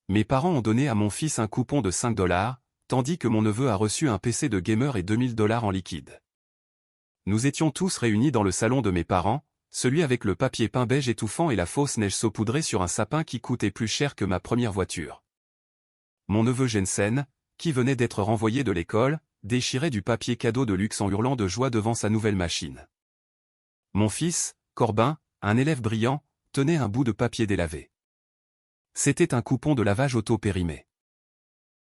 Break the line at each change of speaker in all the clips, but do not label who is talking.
Mes parents ont donné à mon fils un coupon de 5 $, tandis que mon neveu a reçu un PC de gamer et 2000 $ en liquide. Nous étions tous réunis dans le salon de mes parents, celui avec le papier peint beige étouffant et la fausse neige saupoudrée sur un sapin qui coûtait plus cher que ma première voiture. Mon neveu Jensen, qui venait d'être renvoyé de l'école, déchirait du papier cadeau de luxe en hurlant de joie devant sa nouvelle machine. Mon fils, Corbin, un élève brillant, tenait un bout de papier délavé. C'était un coupon de lavage auto-périmé.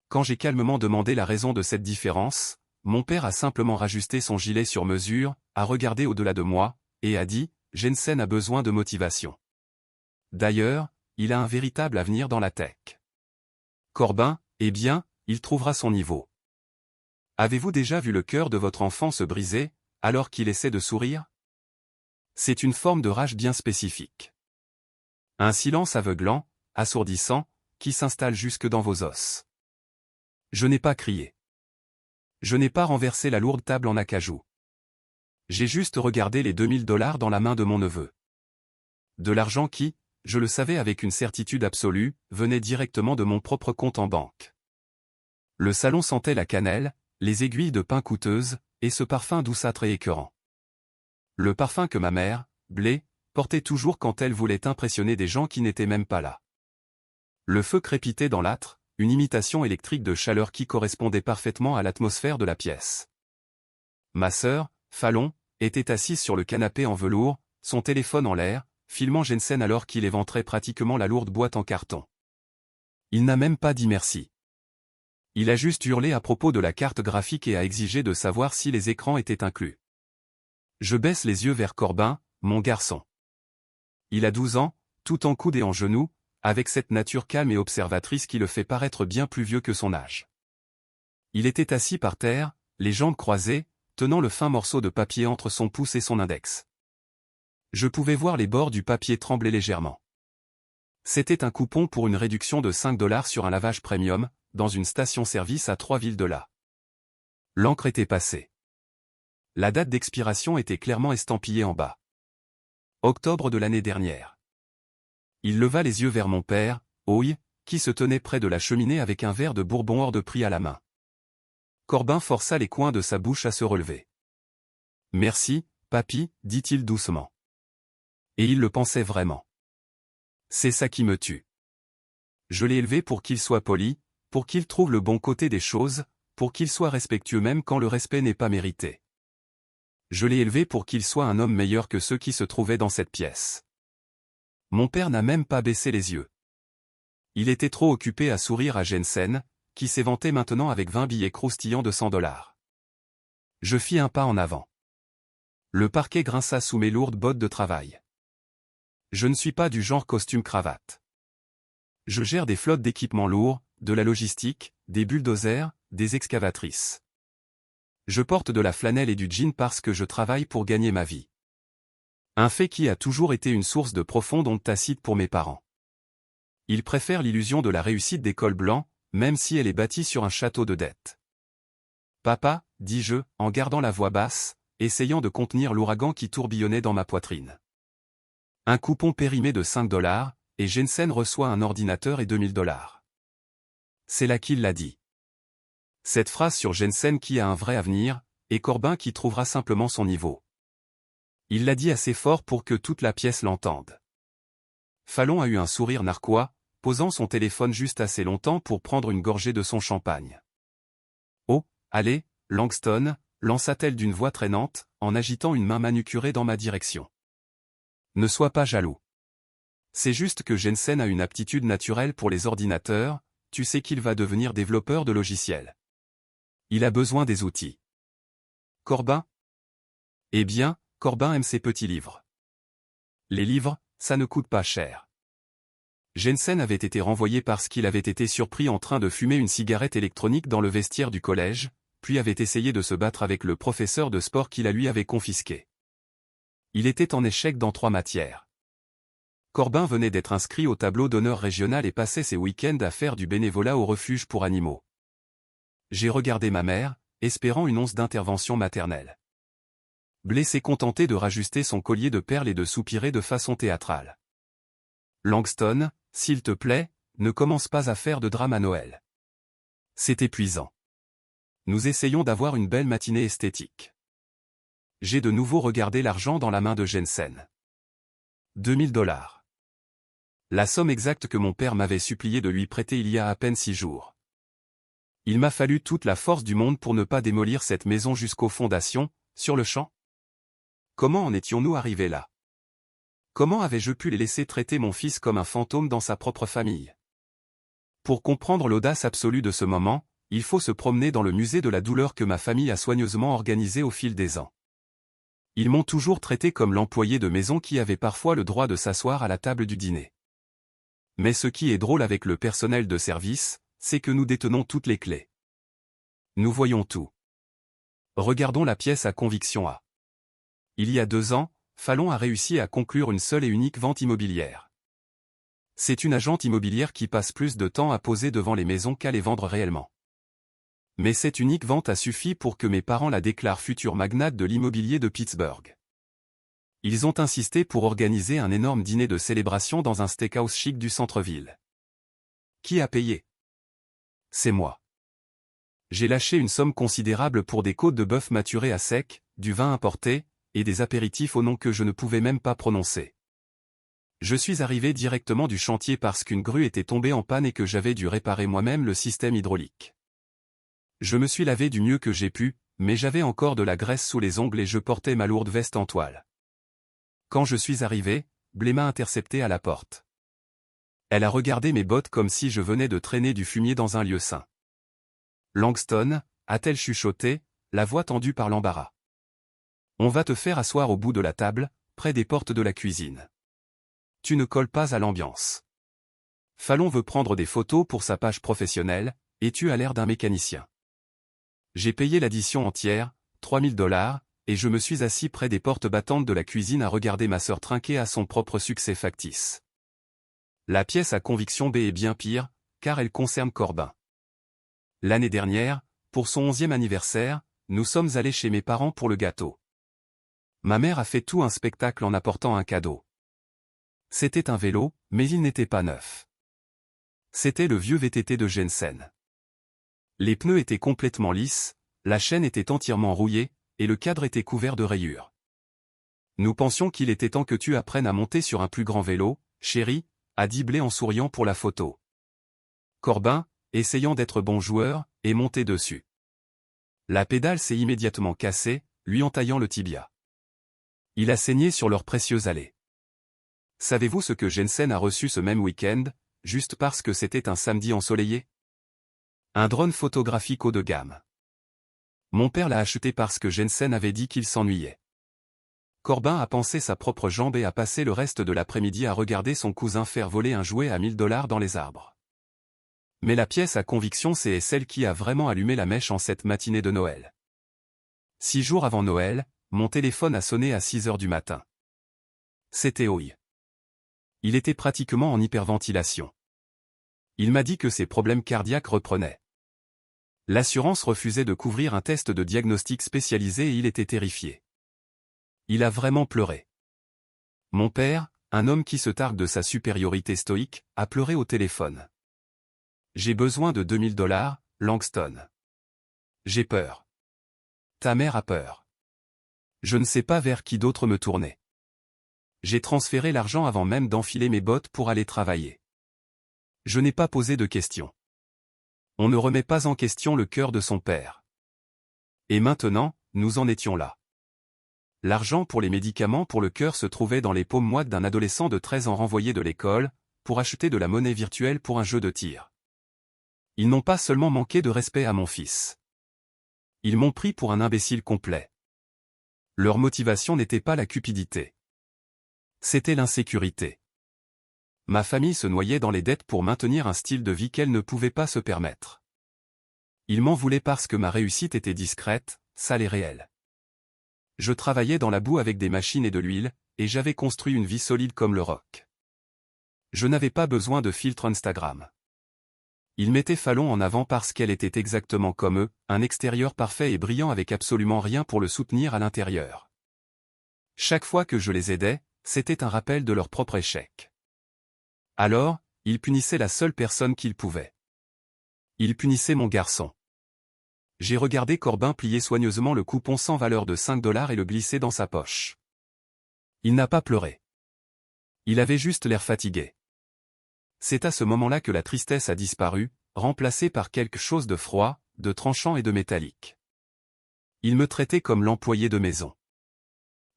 Quand j'ai calmement demandé la raison de cette différence, mon père a simplement rajusté son gilet sur mesure, a regardé au-delà de moi, et a dit « Jensen a besoin de motivation. D'ailleurs, il a un véritable avenir dans la tech. Corbin, eh bien, il trouvera son niveau. » Avez-vous déjà vu le cœur de votre enfant se briser, alors qu'il essaie de sourire? C'est une forme de rage bien spécifique. Un silence aveuglant, assourdissant, qui s'installe jusque dans vos os. Je n'ai pas crié. Je n'ai pas renversé la lourde table en acajou. J'ai juste regardé les 2000 $ dans la main de mon neveu. De l'argent qui, je le savais avec une certitude absolue, venait directement de mon propre compte en banque. Le salon sentait la cannelle, les aiguilles de pain coûteuses, et ce parfum douceâtre et écœurant. Le parfum que ma mère, Blé, portait toujours quand elle voulait impressionner des gens qui n'étaient même pas là. Le feu crépitait dans l'âtre, une imitation électrique de chaleur qui correspondait parfaitement à l'atmosphère de la pièce. Ma sœur, Fallon, était assise sur le canapé en velours, son téléphone en l'air, filmant Jensen alors qu'il éventrait pratiquement la lourde boîte en carton. Il n'a même pas dit merci. Il a juste hurlé à propos de la carte graphique et a exigé de savoir si les écrans étaient inclus. Je baisse les yeux vers Corbin, mon garçon. Il a 12 ans, tout en coude et en genoux, avec cette nature calme et observatrice qui le fait paraître bien plus vieux que son âge. Il était assis par terre, les jambes croisées, tenant le fin morceau de papier entre son pouce et son index. Je pouvais voir les bords du papier trembler légèrement. C'était un coupon pour une réduction de 5 $ sur un lavage premium, dans une station-service à 3 villes de là. L'encre était passée. La date d'expiration était clairement estampillée en bas. Octobre de l'année dernière. Il leva les yeux vers mon père, Oy, qui se tenait près de la cheminée avec un verre de bourbon hors de prix à la main. Corbin força les coins de sa bouche à se relever. « Merci, papy, dit-il doucement. Et il le pensait vraiment. C'est ça qui me tue. Je l'ai élevé pour qu'il soit poli, pour qu'il trouve le bon côté des choses, pour qu'il soit respectueux même quand le respect n'est pas mérité. Je l'ai élevé pour qu'il soit un homme meilleur que ceux qui se trouvaient dans cette pièce. » Mon père n'a même pas baissé les yeux. Il était trop occupé à sourire à Jensen, qui s'éventait maintenant avec 20 billets croustillants de 100 $. Je fis un pas en avant. Le parquet grinça sous mes lourdes bottes de travail. Je ne suis pas du genre costume-cravate. Je gère des flottes d'équipements lourds, de la logistique, des bulldozers, des excavatrices. Je porte de la flanelle et du jean parce que je travaille pour gagner ma vie. Un fait qui a toujours été une source de profonde honte tacite pour mes parents. Ils préfèrent l'illusion de la réussite des cols blancs, même si elle est bâtie sur un château de dettes. « Papa » dis-je, en gardant la voix basse, essayant de contenir l'ouragan qui tourbillonnait dans ma poitrine. Un coupon périmé de 5 $, et Jensen reçoit un ordinateur et 2000 $. C'est là qu'il l'a dit. Cette phrase sur Jensen qui a un vrai avenir, et Corbin qui trouvera simplement son niveau. Il l'a dit assez fort pour que toute la pièce l'entende. Fallon a eu un sourire narquois, posant son téléphone juste assez longtemps pour prendre une gorgée de son champagne. « Oh, allez, Langston » lança-t-elle d'une voix traînante, en agitant une main manucurée dans ma direction. « Ne sois pas jaloux. C'est juste que Jensen a une aptitude naturelle pour les ordinateurs, tu sais qu'il va devenir développeur de logiciels. Il a besoin des outils. » Corbin ? Eh bien, Corbin aime ses petits livres. Les livres, ça ne coûte pas cher. Jensen avait été renvoyé parce qu'il avait été surpris en train de fumer une cigarette électronique dans le vestiaire du collège, puis avait essayé de se battre avec le professeur de sport qui la lui avait confisqué. Il était en échec dans 3 matières. Corbin venait d'être inscrit au tableau d'honneur régional et passait ses week-ends à faire du bénévolat au refuge pour animaux. J'ai regardé ma mère, espérant une once d'intervention maternelle. Blé s'est contenté de rajuster son collier de perles et de soupirer de façon théâtrale. « Langston, s'il te plaît, ne commence pas à faire de drame à Noël. C'est épuisant. Nous essayons d'avoir une belle matinée esthétique. J'ai de nouveau regardé l'argent dans la main de Jensen. 2000 $. La somme exacte que mon père m'avait supplié de lui prêter il y a à peine 6 jours. Il m'a fallu toute la force du monde pour ne pas démolir cette maison jusqu'aux fondations, sur le champ. Comment en étions-nous arrivés là? Comment avais-je pu les laisser traiter mon fils comme un fantôme dans sa propre famille? Pour comprendre l'audace absolue de ce moment, il faut se promener dans le musée de la douleur que ma famille a soigneusement organisé au fil des ans. Ils m'ont toujours traité comme l'employé de maison qui avait parfois le droit de s'asseoir à la table du dîner. Mais ce qui est drôle avec le personnel de service, c'est que nous détenons toutes les clés. Nous voyons tout. Regardons la pièce à conviction A. Il y a 2 ans, Fallon a réussi à conclure une seule et unique vente immobilière. C'est une agente immobilière qui passe plus de temps à poser devant les maisons qu'à les vendre réellement. Mais cette unique vente a suffi pour que mes parents la déclarent future magnate de l'immobilier de Pittsburgh. Ils ont insisté pour organiser un énorme dîner de célébration dans un steakhouse chic du centre-ville. Qui a payé? C'est moi. J'ai lâché une somme considérable pour des côtes de bœuf maturées à sec, du vin importé, et des apéritifs au nom que je ne pouvais même pas prononcer. Je suis arrivé directement du chantier parce qu'une grue était tombée en panne et que j'avais dû réparer moi-même le système hydraulique. Je me suis lavé du mieux que j'ai pu, mais j'avais encore de la graisse sous les ongles et je portais ma lourde veste en toile. Quand je suis arrivé, Blé m'a intercepté à la porte. Elle a regardé mes bottes comme si je venais de traîner du fumier dans un lieu saint. Langston, a-t-elle chuchoté, la voix tendue par l'embarras. On va te faire asseoir au bout de la table, près des portes de la cuisine. Tu ne colles pas à l'ambiance. Fallon veut prendre des photos pour sa page professionnelle, et tu as l'air d'un mécanicien. J'ai payé l'addition entière, 3000 $, et je me suis assis près des portes battantes de la cuisine à regarder ma sœur trinquer à son propre succès factice. La pièce à conviction B est bien pire, car elle concerne Corbin. L'année dernière, pour son 11e anniversaire, nous sommes allés chez mes parents pour le gâteau. Ma mère a fait tout un spectacle en apportant un cadeau. C'était un vélo, mais il n'était pas neuf. C'était le vieux VTT de Jensen. Les pneus étaient complètement lisses, la chaîne était entièrement rouillée, et le cadre était couvert de rayures. Nous pensions qu'il était temps que tu apprennes à monter sur un plus grand vélo, chérie, a dit Blé en souriant pour la photo. Corbin, essayant d'être bon joueur, est monté dessus. La pédale s'est immédiatement cassée, lui entaillant le tibia. Il a saigné sur leur précieuse allée. Savez-vous ce que Jensen a reçu ce même week-end, juste parce que c'était un samedi ensoleillé? Un drone photographique haut de gamme. Mon père l'a acheté parce que Jensen avait dit qu'il s'ennuyait. Corbin a pansé sa propre jambe et a passé le reste de l'après-midi à regarder son cousin faire voler un jouet à 1000 $ dans les arbres. Mais la pièce à conviction c'est celle qui a vraiment allumé la mèche en cette matinée de Noël. 6 jours avant Noël, mon téléphone a sonné à 6 heures du matin. C'était Oi. Il était pratiquement en hyperventilation. Il m'a dit que ses problèmes cardiaques reprenaient. L'assurance refusait de couvrir un test de diagnostic spécialisé et il était terrifié. Il a vraiment pleuré. Mon père, un homme qui se targue de sa supériorité stoïque, a pleuré au téléphone. J'ai besoin de 2000 $, Langston. J'ai peur. Ta mère a peur. Je ne sais pas vers qui d'autre me tourner. J'ai transféré l'argent avant même d'enfiler mes bottes pour aller travailler. Je n'ai pas posé de questions. On ne remet pas en question le cœur de son père. Et maintenant, nous en étions là. L'argent pour les médicaments pour le cœur se trouvait dans les paumes moites d'un adolescent de 13 ans renvoyé de l'école, pour acheter de la monnaie virtuelle pour un jeu de tir. Ils n'ont pas seulement manqué de respect à mon fils. Ils m'ont pris pour un imbécile complet. Leur motivation n'était pas la cupidité. C'était l'insécurité. Ma famille se noyait dans les dettes pour maintenir un style de vie qu'elle ne pouvait pas se permettre. Ils m'en voulaient parce que ma réussite était discrète, sale et réelle. Je travaillais dans la boue avec des machines et de l'huile, et j'avais construit une vie solide comme le roc. Je n'avais pas besoin de filtre Instagram. Ils mettaient Fallon en avant parce qu'elle était exactement comme eux, un extérieur parfait et brillant avec absolument rien pour le soutenir à l'intérieur. Chaque fois que je les aidais, c'était un rappel de leur propre échec. Alors, il punissait la seule personne qu'il pouvait. Il punissait mon garçon. J'ai regardé Corbin plier soigneusement le coupon sans valeur de 5 $ et le glisser dans sa poche. Il n'a pas pleuré. Il avait juste l'air fatigué. C'est à ce moment-là que la tristesse a disparu, remplacée par quelque chose de froid, de tranchant et de métallique. Il me traitait comme l'employé de maison.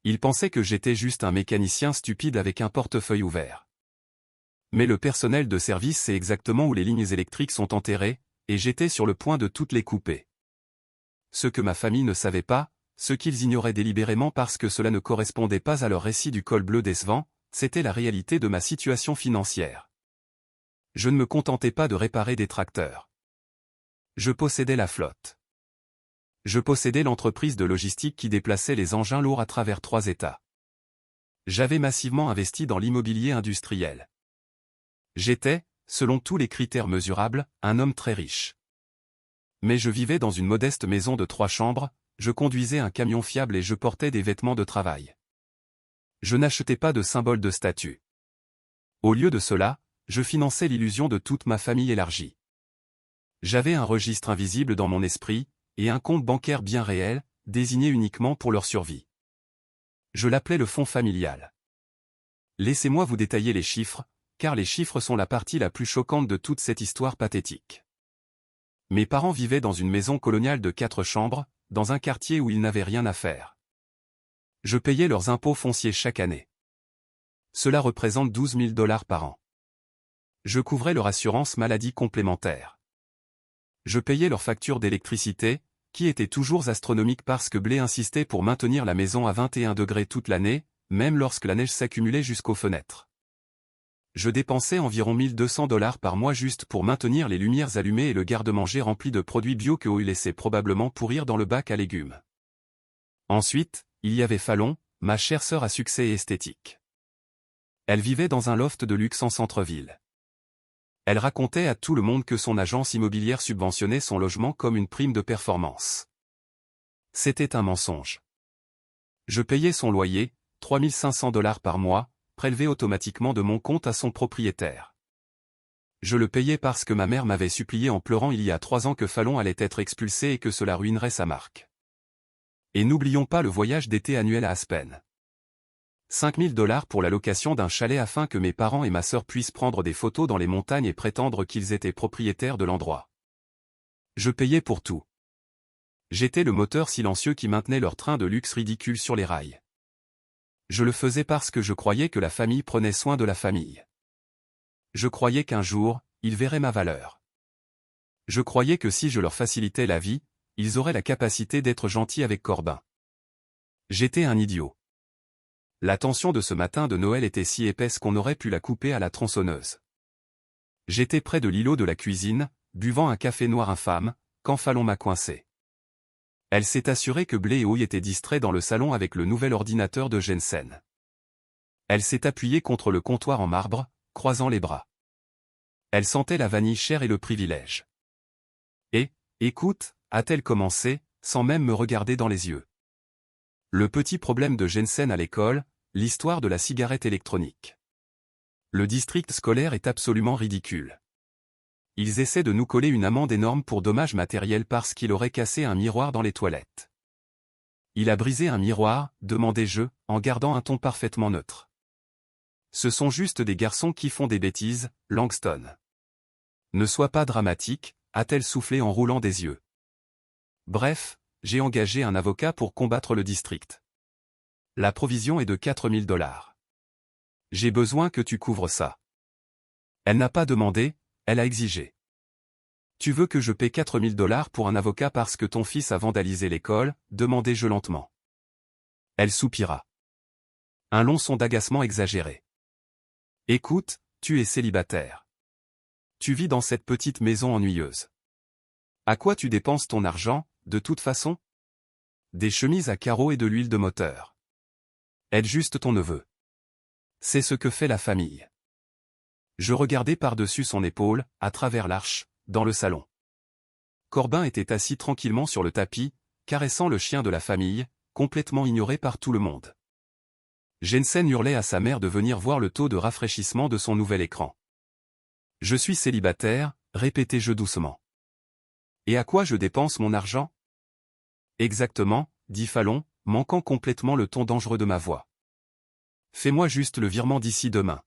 Il pensait que j'étais juste un mécanicien stupide avec un portefeuille ouvert. Mais le personnel de service sait exactement où les lignes électriques sont enterrées, et j'étais sur le point de toutes les couper. Ce que ma famille ne savait pas, ce qu'ils ignoraient délibérément parce que cela ne correspondait pas à leur récit du col bleu décevant, c'était la réalité de ma situation financière. Je ne me contentais pas de réparer des tracteurs. Je possédais la flotte. Je possédais l'entreprise de logistique qui déplaçait les engins lourds à travers 3 États. J'avais massivement investi dans l'immobilier industriel. J'étais, selon tous les critères mesurables, un homme très riche. Mais je vivais dans une modeste maison de 3 chambres, je conduisais un camion fiable et je portais des vêtements de travail. Je n'achetais pas de symbole de statut. Au lieu de cela, je finançais l'illusion de toute ma famille élargie. J'avais un registre invisible dans mon esprit, et un compte bancaire bien réel, désigné uniquement pour leur survie. Je l'appelais le fonds familial. Laissez-moi vous détailler les chiffres, car les chiffres sont la partie la plus choquante de toute cette histoire pathétique. Mes parents vivaient dans une maison coloniale de 4 chambres, dans un quartier où ils n'avaient rien à faire. Je payais leurs impôts fonciers chaque année. Cela représente 12 000 $ par an. Je couvrais leur assurance maladie complémentaire. Je payais leurs factures d'électricité, qui étaient toujours astronomiques parce que Blé insistait pour maintenir la maison à 21 degrés toute l'année, même lorsque la neige s'accumulait jusqu'aux fenêtres. Je dépensais environ 1 200 $ par mois juste pour maintenir les lumières allumées et le garde-manger rempli de produits bio que Oil laissait probablement pourrir dans le bac à légumes. Ensuite, il y avait Fallon, ma chère sœur à succès et esthétique. Elle vivait dans un loft de luxe en centre-ville. Elle racontait à tout le monde que son agence immobilière subventionnait son logement comme une prime de performance. C'était un mensonge. Je payais son loyer, 3 500 $ par mois, prélevé automatiquement de mon compte à son propriétaire. Je le payais parce que ma mère m'avait supplié en pleurant il y a 3 ans que Fallon allait être expulsé et que cela ruinerait sa marque. Et n'oublions pas le voyage d'été annuel à Aspen. 5 000 $ pour la location d'un chalet afin que mes parents et ma sœur puissent prendre des photos dans les montagnes et prétendre qu'ils étaient propriétaires de l'endroit. Je payais pour tout. J'étais le moteur silencieux qui maintenait leur train de luxe ridicule sur les rails. Je le faisais parce que je croyais que la famille prenait soin de la famille. Je croyais qu'un jour, ils verraient ma valeur. Je croyais que si je leur facilitais la vie, ils auraient la capacité d'être gentils avec Corbin. J'étais un idiot. La tension de ce matin de Noël était si épaisse qu'on aurait pu la couper à la tronçonneuse. J'étais près de l'îlot de la cuisine, buvant un café noir infâme, quand Fallon m'a coincé. Elle s'est assurée que Blé et Oil étaient distraits dans le salon avec le nouvel ordinateur de Jensen. Elle s'est appuyée contre le comptoir en marbre, croisant les bras. Elle sentait la vanille chère et le privilège. Et, écoute, a-t-elle commencé, sans même me regarder dans les yeux. Le petit problème de Jensen à l'école, l'histoire de la cigarette électronique. Le district scolaire est absolument ridicule. Ils essaient de nous coller une amende énorme pour dommages matériels parce qu'il aurait cassé un miroir dans les toilettes. Il a brisé un miroir, demandai-je, en gardant un ton parfaitement neutre. Ce sont juste des garçons qui font des bêtises, Langston. Ne sois pas dramatique, a-t-elle soufflé en roulant des yeux. Bref, j'ai engagé un avocat pour combattre le district. La provision est de 4 000 $. J'ai besoin que tu couvres ça. Elle n'a pas demandé, elle a exigé. Tu veux que je paie 4 000 $ pour un avocat parce que ton fils a vandalisé l'école, demandai-je lentement. Elle soupira. Un long son d'agacement exagéré. Écoute, tu es célibataire. Tu vis dans cette petite maison ennuyeuse. À quoi tu dépenses ton argent, de toute façon? Des chemises à carreaux et de l'huile de moteur. Aide juste ton neveu. C'est ce que fait la famille. Je regardais par-dessus son épaule, à travers l'arche, dans le salon. Corbin était assis tranquillement sur le tapis, caressant le chien de la famille, complètement ignoré par tout le monde. Jensen hurlait à sa mère de venir voir le taux de rafraîchissement de son nouvel écran. Je suis célibataire, répétai-je doucement. Et à quoi je dépense mon argent? Exactement, dit Fallon, manquant complètement le ton dangereux de ma voix. Fais-moi juste le virement d'ici demain.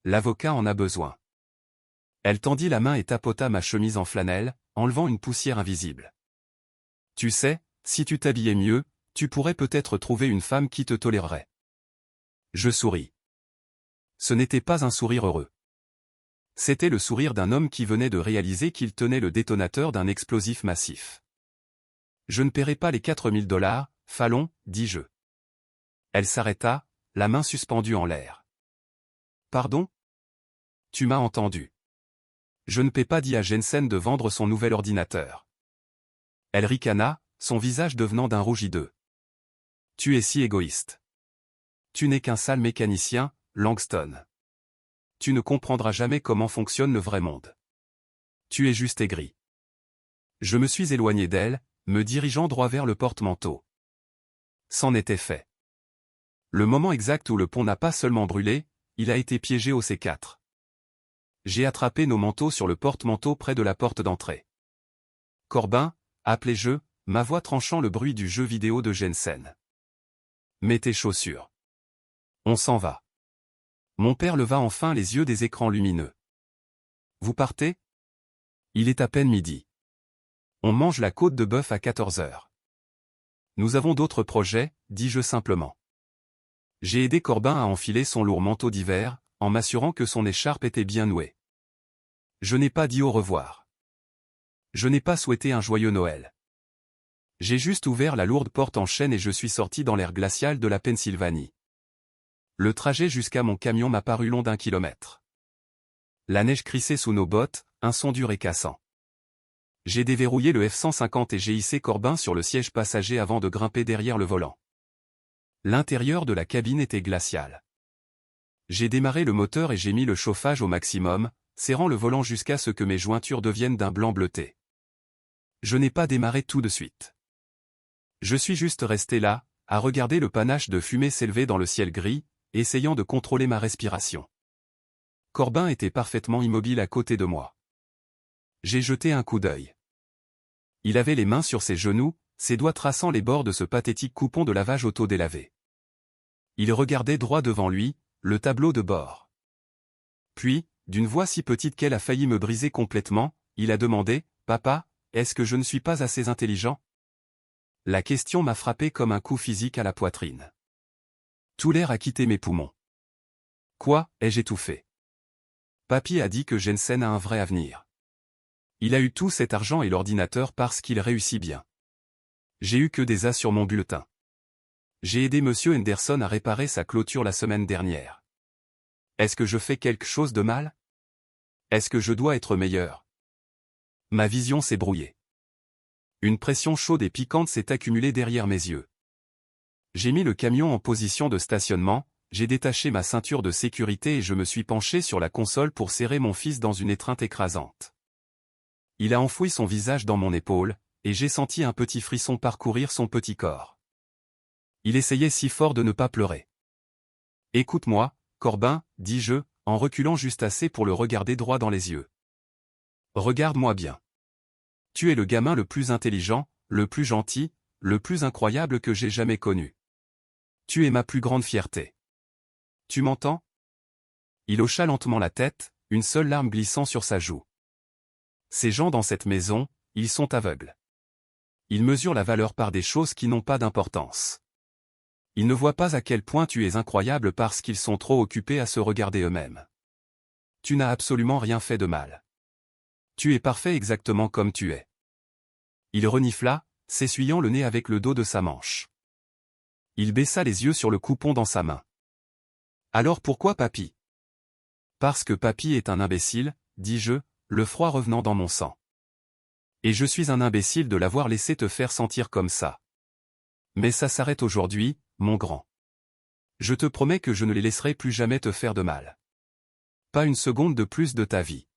L'avocat en a besoin. Elle tendit la main et tapota ma chemise en flanelle, enlevant une poussière invisible. Tu sais, si tu t'habillais mieux, tu pourrais peut-être trouver une femme qui te tolérerait. Je souris. Ce n'était pas un sourire heureux. C'était le sourire d'un homme qui venait de réaliser qu'il tenait le détonateur d'un explosif massif. Je ne paierai pas les 4000 $, Fallon, dis-je. Elle s'arrêta, la main suspendue en l'air. Pardon? Tu m'as entendu. Je ne paie pas, dit à Jensen de vendre son nouvel ordinateur. Elle ricana, son visage devenant d'un rouge hideux. Tu es si égoïste. Tu n'es qu'un sale mécanicien, Langston. Tu ne comprendras jamais comment fonctionne le vrai monde. Tu es juste aigri. Je me suis éloigné d'elle, me dirigeant droit vers le porte-manteau. C'en était fait. Le moment exact où le pont n'a pas seulement brûlé, il a été piégé au C4. J'ai attrapé nos manteaux sur le porte-manteau près de la porte d'entrée. Corbin, appelai-je, ma voix tranchant le bruit du jeu vidéo de Jensen. Mets tes chaussures. On s'en va. Mon père leva enfin les yeux des écrans lumineux. Vous partez? Il est à peine midi. On mange la côte de bœuf à 14 heures. Nous avons d'autres projets, dis-je simplement. J'ai aidé Corbin à enfiler son lourd manteau d'hiver, en m'assurant que son écharpe était bien nouée. Je n'ai pas dit au revoir. Je n'ai pas souhaité un joyeux Noël. J'ai juste ouvert la lourde porte en chêne et je suis sorti dans l'air glacial de la Pennsylvanie. Le trajet jusqu'à mon camion m'a paru long d'1 kilomètre. La neige crissait sous nos bottes, un son dur et cassant. J'ai déverrouillé le F-150 et j'ai hissé Corbin sur le siège passager avant de grimper derrière le volant. L'intérieur de la cabine était glacial. J'ai démarré le moteur et j'ai mis le chauffage au maximum, serrant le volant jusqu'à ce que mes jointures deviennent d'un blanc bleuté. Je n'ai pas démarré tout de suite. Je suis juste resté là, à regarder le panache de fumée s'élever dans le ciel gris, essayant de contrôler ma respiration. Corbin était parfaitement immobile à côté de moi. J'ai jeté un coup d'œil. Il avait les mains sur ses genoux, ses doigts traçant les bords de ce pathétique coupon de lavage auto-délavé. Il regardait droit devant lui, le tableau de bord. Puis, d'une voix si petite qu'elle a failli me briser complètement, il a demandé, « Papa, est-ce que je ne suis pas assez intelligent ?» La question m'a frappé comme un coup physique à la poitrine. Tout l'air a quitté mes poumons. Quoi, ai-je étouffé? Papy a dit que Jensen a un vrai avenir. Il a eu tout cet argent et l'ordinateur parce qu'il réussit bien. J'ai eu que des As sur mon bulletin. J'ai aidé Monsieur Henderson à réparer sa clôture la semaine dernière. Est-ce que je fais quelque chose de mal? Est-ce que je dois être meilleur? Ma vision s'est brouillée. Une pression chaude et piquante s'est accumulée derrière mes yeux. J'ai mis le camion en position de stationnement, j'ai détaché ma ceinture de sécurité et je me suis penché sur la console pour serrer mon fils dans une étreinte écrasante. Il a enfoui son visage dans mon épaule, et j'ai senti un petit frisson parcourir son petit corps. Il essayait si fort de ne pas pleurer. « Écoute-moi, Corbin, dis-je, en reculant juste assez pour le regarder droit dans les yeux. Regarde-moi bien. Tu es le gamin le plus intelligent, le plus gentil, le plus incroyable que j'ai jamais connu. Tu es ma plus grande fierté. Tu m'entends? » Il hocha lentement la tête, une seule larme glissant sur sa joue. Ces gens dans cette maison, ils sont aveugles. Ils mesurent la valeur par des choses qui n'ont pas d'importance. Ils ne voient pas à quel point tu es incroyable parce qu'ils sont trop occupés à se regarder eux-mêmes. Tu n'as absolument rien fait de mal. Tu es parfait exactement comme tu es. Il renifla, s'essuyant le nez avec le dos de sa manche. Il baissa les yeux sur le coupon dans sa main. Alors pourquoi papy? Parce que papy est un imbécile, dis-je, le froid revenant dans mon sang. Et je suis un imbécile de l'avoir laissé te faire sentir comme ça. Mais ça s'arrête aujourd'hui, mon grand. Je te promets que je ne les laisserai plus jamais te faire de mal. Pas une seconde de plus de ta vie.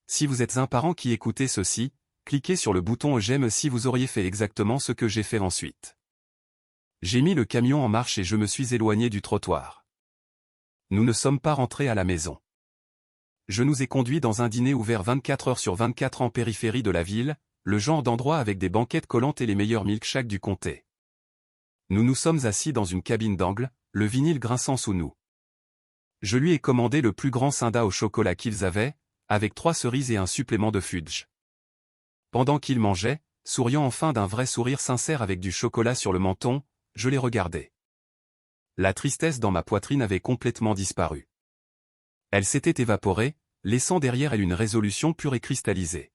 Si vous êtes un parent qui écoutez ceci, cliquez sur le bouton j'aime si vous auriez fait exactement ce que j'ai fait ensuite. J'ai mis le camion en marche et je me suis éloigné du trottoir. Nous ne sommes pas rentrés à la maison. je nous ai conduits dans un dîner ouvert 24 heures sur 24 en périphérie de la ville, le genre d'endroit avec des banquettes collantes et les meilleurs milkshakes du comté. Nous nous sommes assis dans une cabine d'angle, le vinyle grinçant sous nous. Je lui ai commandé le plus grand soda au chocolat qu'ils avaient, avec 3 cerises et un supplément de fudge. Pendant qu'il mangeait, souriant enfin d'un vrai sourire sincère avec du chocolat sur le menton, je les regardais. La tristesse dans ma poitrine avait complètement disparu. Elle s'était évaporée, laissant derrière elle une résolution pure et cristallisée.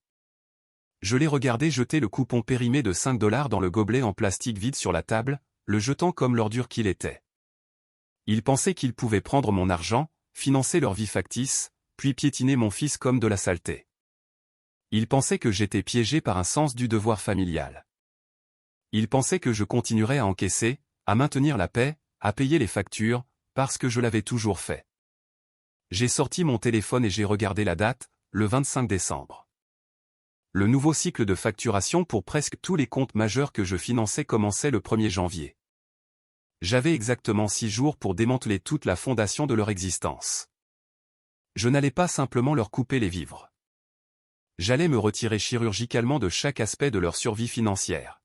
Je l'ai regardé jeter le coupon périmé de 5 $ dans le gobelet en plastique vide sur la table, le jetant comme l'ordure qu'il était. Il pensait qu'il pouvait prendre mon argent, financer leur vie factice, puis piétiner mon fils comme de la saleté. Il pensait que j'étais piégé par un sens du devoir familial. Il pensait que je continuerais à encaisser, à maintenir la paix, à payer les factures, parce que je l'avais toujours fait. J'ai sorti mon téléphone et j'ai regardé la date, le 25 décembre. Le nouveau cycle de facturation pour presque tous les comptes majeurs que je finançais commençait le 1er janvier. J'avais exactement 6 jours pour démanteler toute la fondation de leur existence. Je n'allais pas simplement leur couper les vivres. J'allais me retirer chirurgicalement de chaque aspect de leur survie financière.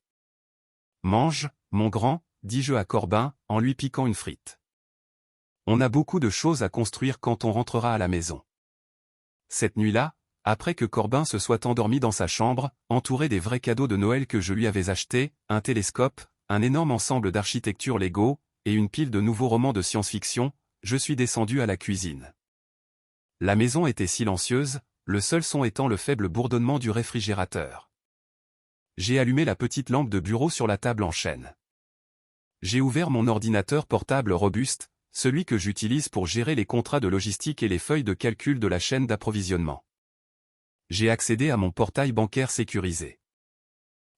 « Mange, mon grand », dis-je à Corbin, en lui piquant une frite. On a beaucoup de choses à construire quand on rentrera à la maison. Cette nuit-là, après que Corbin se soit endormi dans sa chambre, entouré des vrais cadeaux de Noël que je lui avais achetés, un télescope, un énorme ensemble d'architecture Lego, et une pile de nouveaux romans de science-fiction, je suis descendu à la cuisine. La maison était silencieuse, le seul son étant le faible bourdonnement du réfrigérateur. J'ai allumé la petite lampe de bureau sur la table en chêne. J'ai ouvert mon ordinateur portable robuste, celui que j'utilise pour gérer les contrats de logistique et les feuilles de calcul de la chaîne d'approvisionnement. J'ai accédé à mon portail bancaire sécurisé.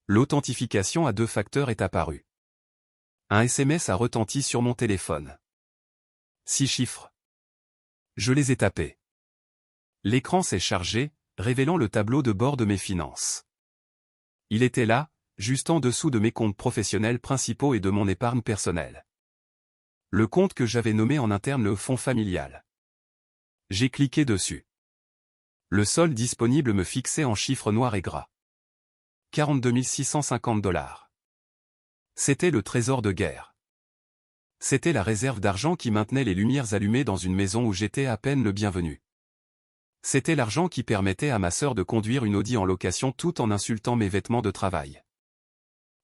L'authentification à 2 facteurs est apparue. Un SMS a retenti sur mon téléphone. 6 chiffres. Je les ai tapés. L'écran s'est chargé, révélant le tableau de bord de mes finances. Il était là, juste en dessous de mes comptes professionnels principaux et de mon épargne personnelle. Le compte que j'avais nommé en interne le fonds familial. J'ai cliqué dessus. Le solde disponible me fixait en chiffres noirs et gras. 42 650 $. C'était le trésor de guerre. C'était la réserve d'argent qui maintenait les lumières allumées dans une maison où j'étais à peine le bienvenu. C'était l'argent qui permettait à ma sœur de conduire une Audi en location tout en insultant mes vêtements de travail.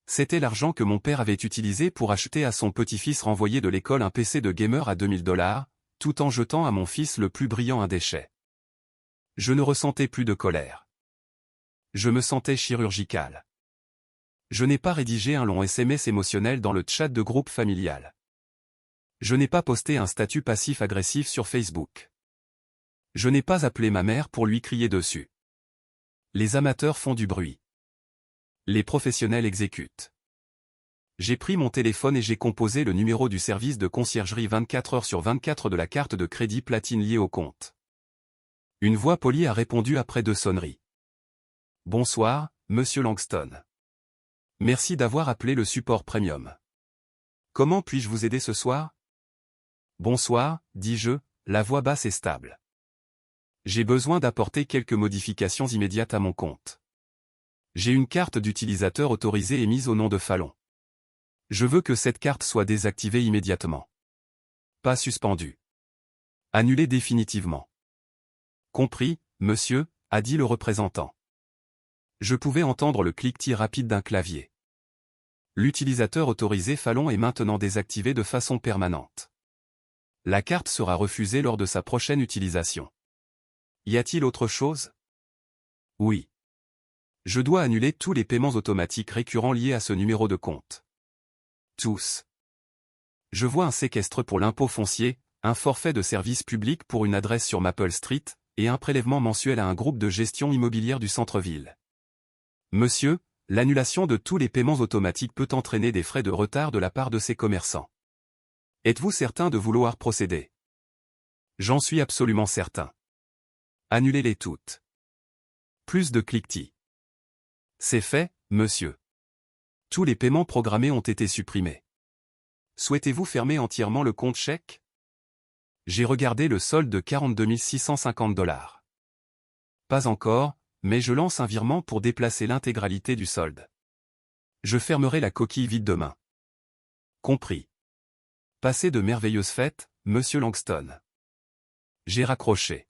C'était l'argent que mon père avait utilisé pour acheter à son petit-fils renvoyé de l'école un PC de gamer à 2000 $, tout en jetant à mon fils le plus brillant un déchet. Je ne ressentais plus de colère. Je me sentais chirurgical. Je n'ai pas rédigé un long SMS émotionnel dans le chat de groupe familial. Je n'ai pas posté un statut passif-agressif sur Facebook. Je n'ai pas appelé ma mère pour lui crier dessus. Les amateurs font du bruit. Les professionnels exécutent. J'ai pris mon téléphone et j'ai composé le numéro du service de conciergerie 24 heures sur 24 de la carte de crédit platine liée au compte. Une voix polie a répondu après 2 sonneries. « Bonsoir, monsieur Langston. Merci d'avoir appelé le support premium. Comment puis-je vous aider ce soir ?»« Bonsoir, dis-je, la voix basse et stable. J'ai besoin d'apporter quelques modifications immédiates à mon compte. J'ai une carte d'utilisateur autorisée émise au nom de Fallon. Je veux que cette carte soit désactivée immédiatement. Pas suspendue. Annulée définitivement. Compris, monsieur, a dit le représentant. Je pouvais entendre le cliquetis rapide d'un clavier. L'utilisateur autorisé Fallon est maintenant désactivé de façon permanente. La carte sera refusée lors de sa prochaine utilisation. Y a-t-il autre chose? Oui. Je dois annuler tous les paiements automatiques récurrents liés à ce numéro de compte. Tous. Je vois un séquestre pour l'impôt foncier, un forfait de service public pour une adresse sur Maple Street, et un prélèvement mensuel à un groupe de gestion immobilière du centre-ville. Monsieur, l'annulation de tous les paiements automatiques peut entraîner des frais de retard de la part de ces commerçants. Êtes-vous certain de vouloir procéder? J'en suis absolument certain. Annulez-les toutes. Plus de cliquetis. C'est fait, monsieur. Tous les paiements programmés ont été supprimés. Souhaitez-vous fermer entièrement le compte chèque? J'ai regardé le solde de 42 650 $. Pas encore, mais je lance un virement pour déplacer l'intégralité du solde. Je fermerai la coquille vide demain. Compris. Passez de merveilleuses fêtes, monsieur Langston. J'ai raccroché.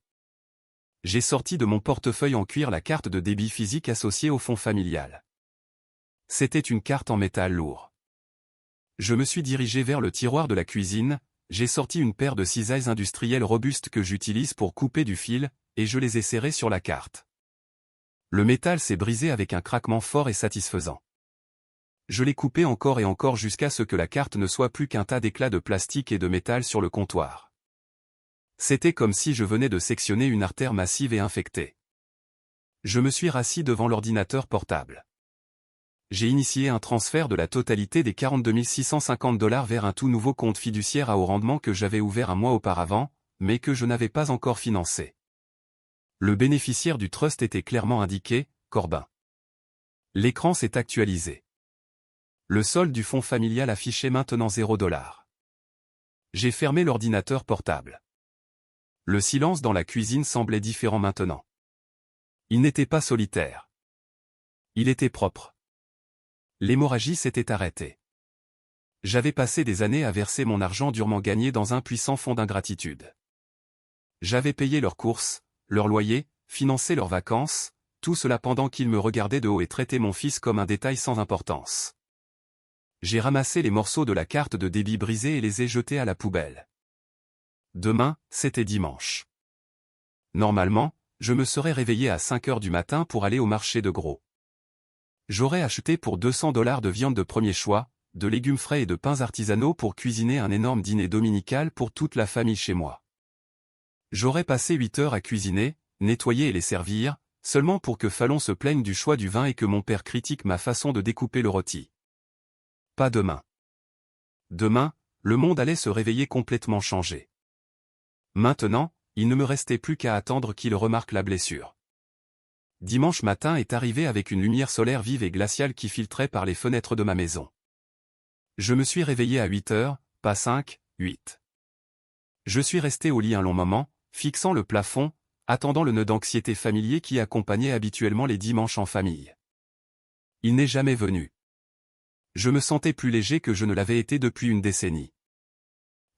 J'ai sorti de mon portefeuille en cuir la carte de débit physique associée au fonds familial. C'était une carte en métal lourd. Je me suis dirigé vers le tiroir de la cuisine, j'ai sorti une paire de cisailles industrielles robustes que j'utilise pour couper du fil, et je les ai serrées sur la carte. Le métal s'est brisé avec un craquement fort et satisfaisant. Je l'ai coupé encore et encore jusqu'à ce que la carte ne soit plus qu'un tas d'éclats de plastique et de métal sur le comptoir. C'était comme si je venais de sectionner une artère massive et infectée. Je me suis rassis devant l'ordinateur portable. J'ai initié un transfert de la totalité des 42 650 $ vers un tout nouveau compte fiduciaire à haut rendement que j'avais ouvert un mois auparavant, mais que je n'avais pas encore financé. Le bénéficiaire du trust était clairement indiqué, Corbin. L'écran s'est actualisé. Le solde du fonds familial affichait maintenant 0 $. J'ai fermé l'ordinateur portable. Le silence dans la cuisine semblait différent maintenant. Il n'était pas solitaire. Il était propre. L'hémorragie s'était arrêtée. J'avais passé des années à verser mon argent durement gagné dans un puissant fond d'ingratitude. J'avais payé leurs courses, leur loyer, financé leurs vacances, tout cela pendant qu'ils me regardaient de haut et traitaient mon fils comme un détail sans importance. J'ai ramassé les morceaux de la carte de débit brisée et les ai jetés à la poubelle. Demain, c'était dimanche. Normalement, je me serais réveillé à 5 heures du matin pour aller au marché de gros. J'aurais acheté pour 200 $ de viande de premier choix, de légumes frais et de pains artisanaux pour cuisiner un énorme dîner dominical pour toute la famille chez moi. J'aurais passé 8 heures à cuisiner, nettoyer et les servir, seulement pour que Fallon se plaigne du choix du vin et que mon père critique ma façon de découper le rôti. Pas demain. Demain, le monde allait se réveiller complètement changé. Maintenant, il ne me restait plus qu'à attendre qu'il remarque la blessure. Dimanche matin est arrivé avec une lumière solaire vive et glaciale qui filtrait par les fenêtres de ma maison. Je me suis réveillé à 8 heures, pas 5, 8. Je suis resté au lit un long moment, fixant le plafond, attendant le nœud d'anxiété familier qui accompagnait habituellement les dimanches en famille. Il n'est jamais venu. Je me sentais plus léger que je ne l'avais été depuis une décennie.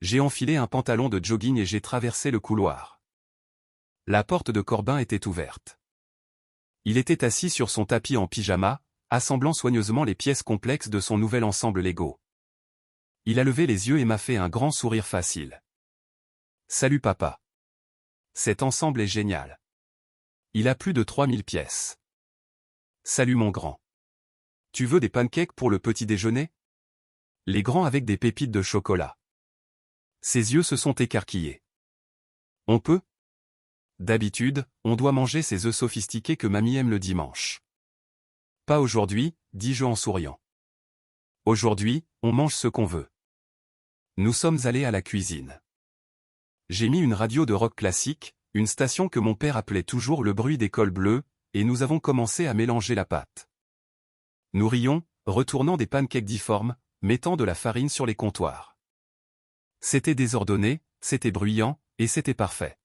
J'ai enfilé un pantalon de jogging et j'ai traversé le couloir. La porte de Corbin était ouverte. Il était assis sur son tapis en pyjama, assemblant soigneusement les pièces complexes de son nouvel ensemble Lego. Il a levé les yeux et m'a fait un grand sourire facile. « Salut papa. Cet ensemble est génial. Il a plus de 3000 pièces. Salut mon grand. Tu veux des pancakes pour le petit déjeuner? Les grands avec des pépites de chocolat. » Ses yeux se sont écarquillés. « On peut? D'habitude, on doit manger ces œufs sophistiqués que mamie aime le dimanche. »« Pas aujourd'hui, dis-je en souriant. Aujourd'hui, on mange ce qu'on veut. » Nous sommes allés à la cuisine. J'ai mis une radio de rock classique, une station que mon père appelait toujours le bruit des cols bleus, et nous avons commencé à mélanger la pâte. Nous rions, retournant des pancakes difformes, mettant de la farine sur les comptoirs. C'était désordonné, c'était bruyant, et c'était parfait.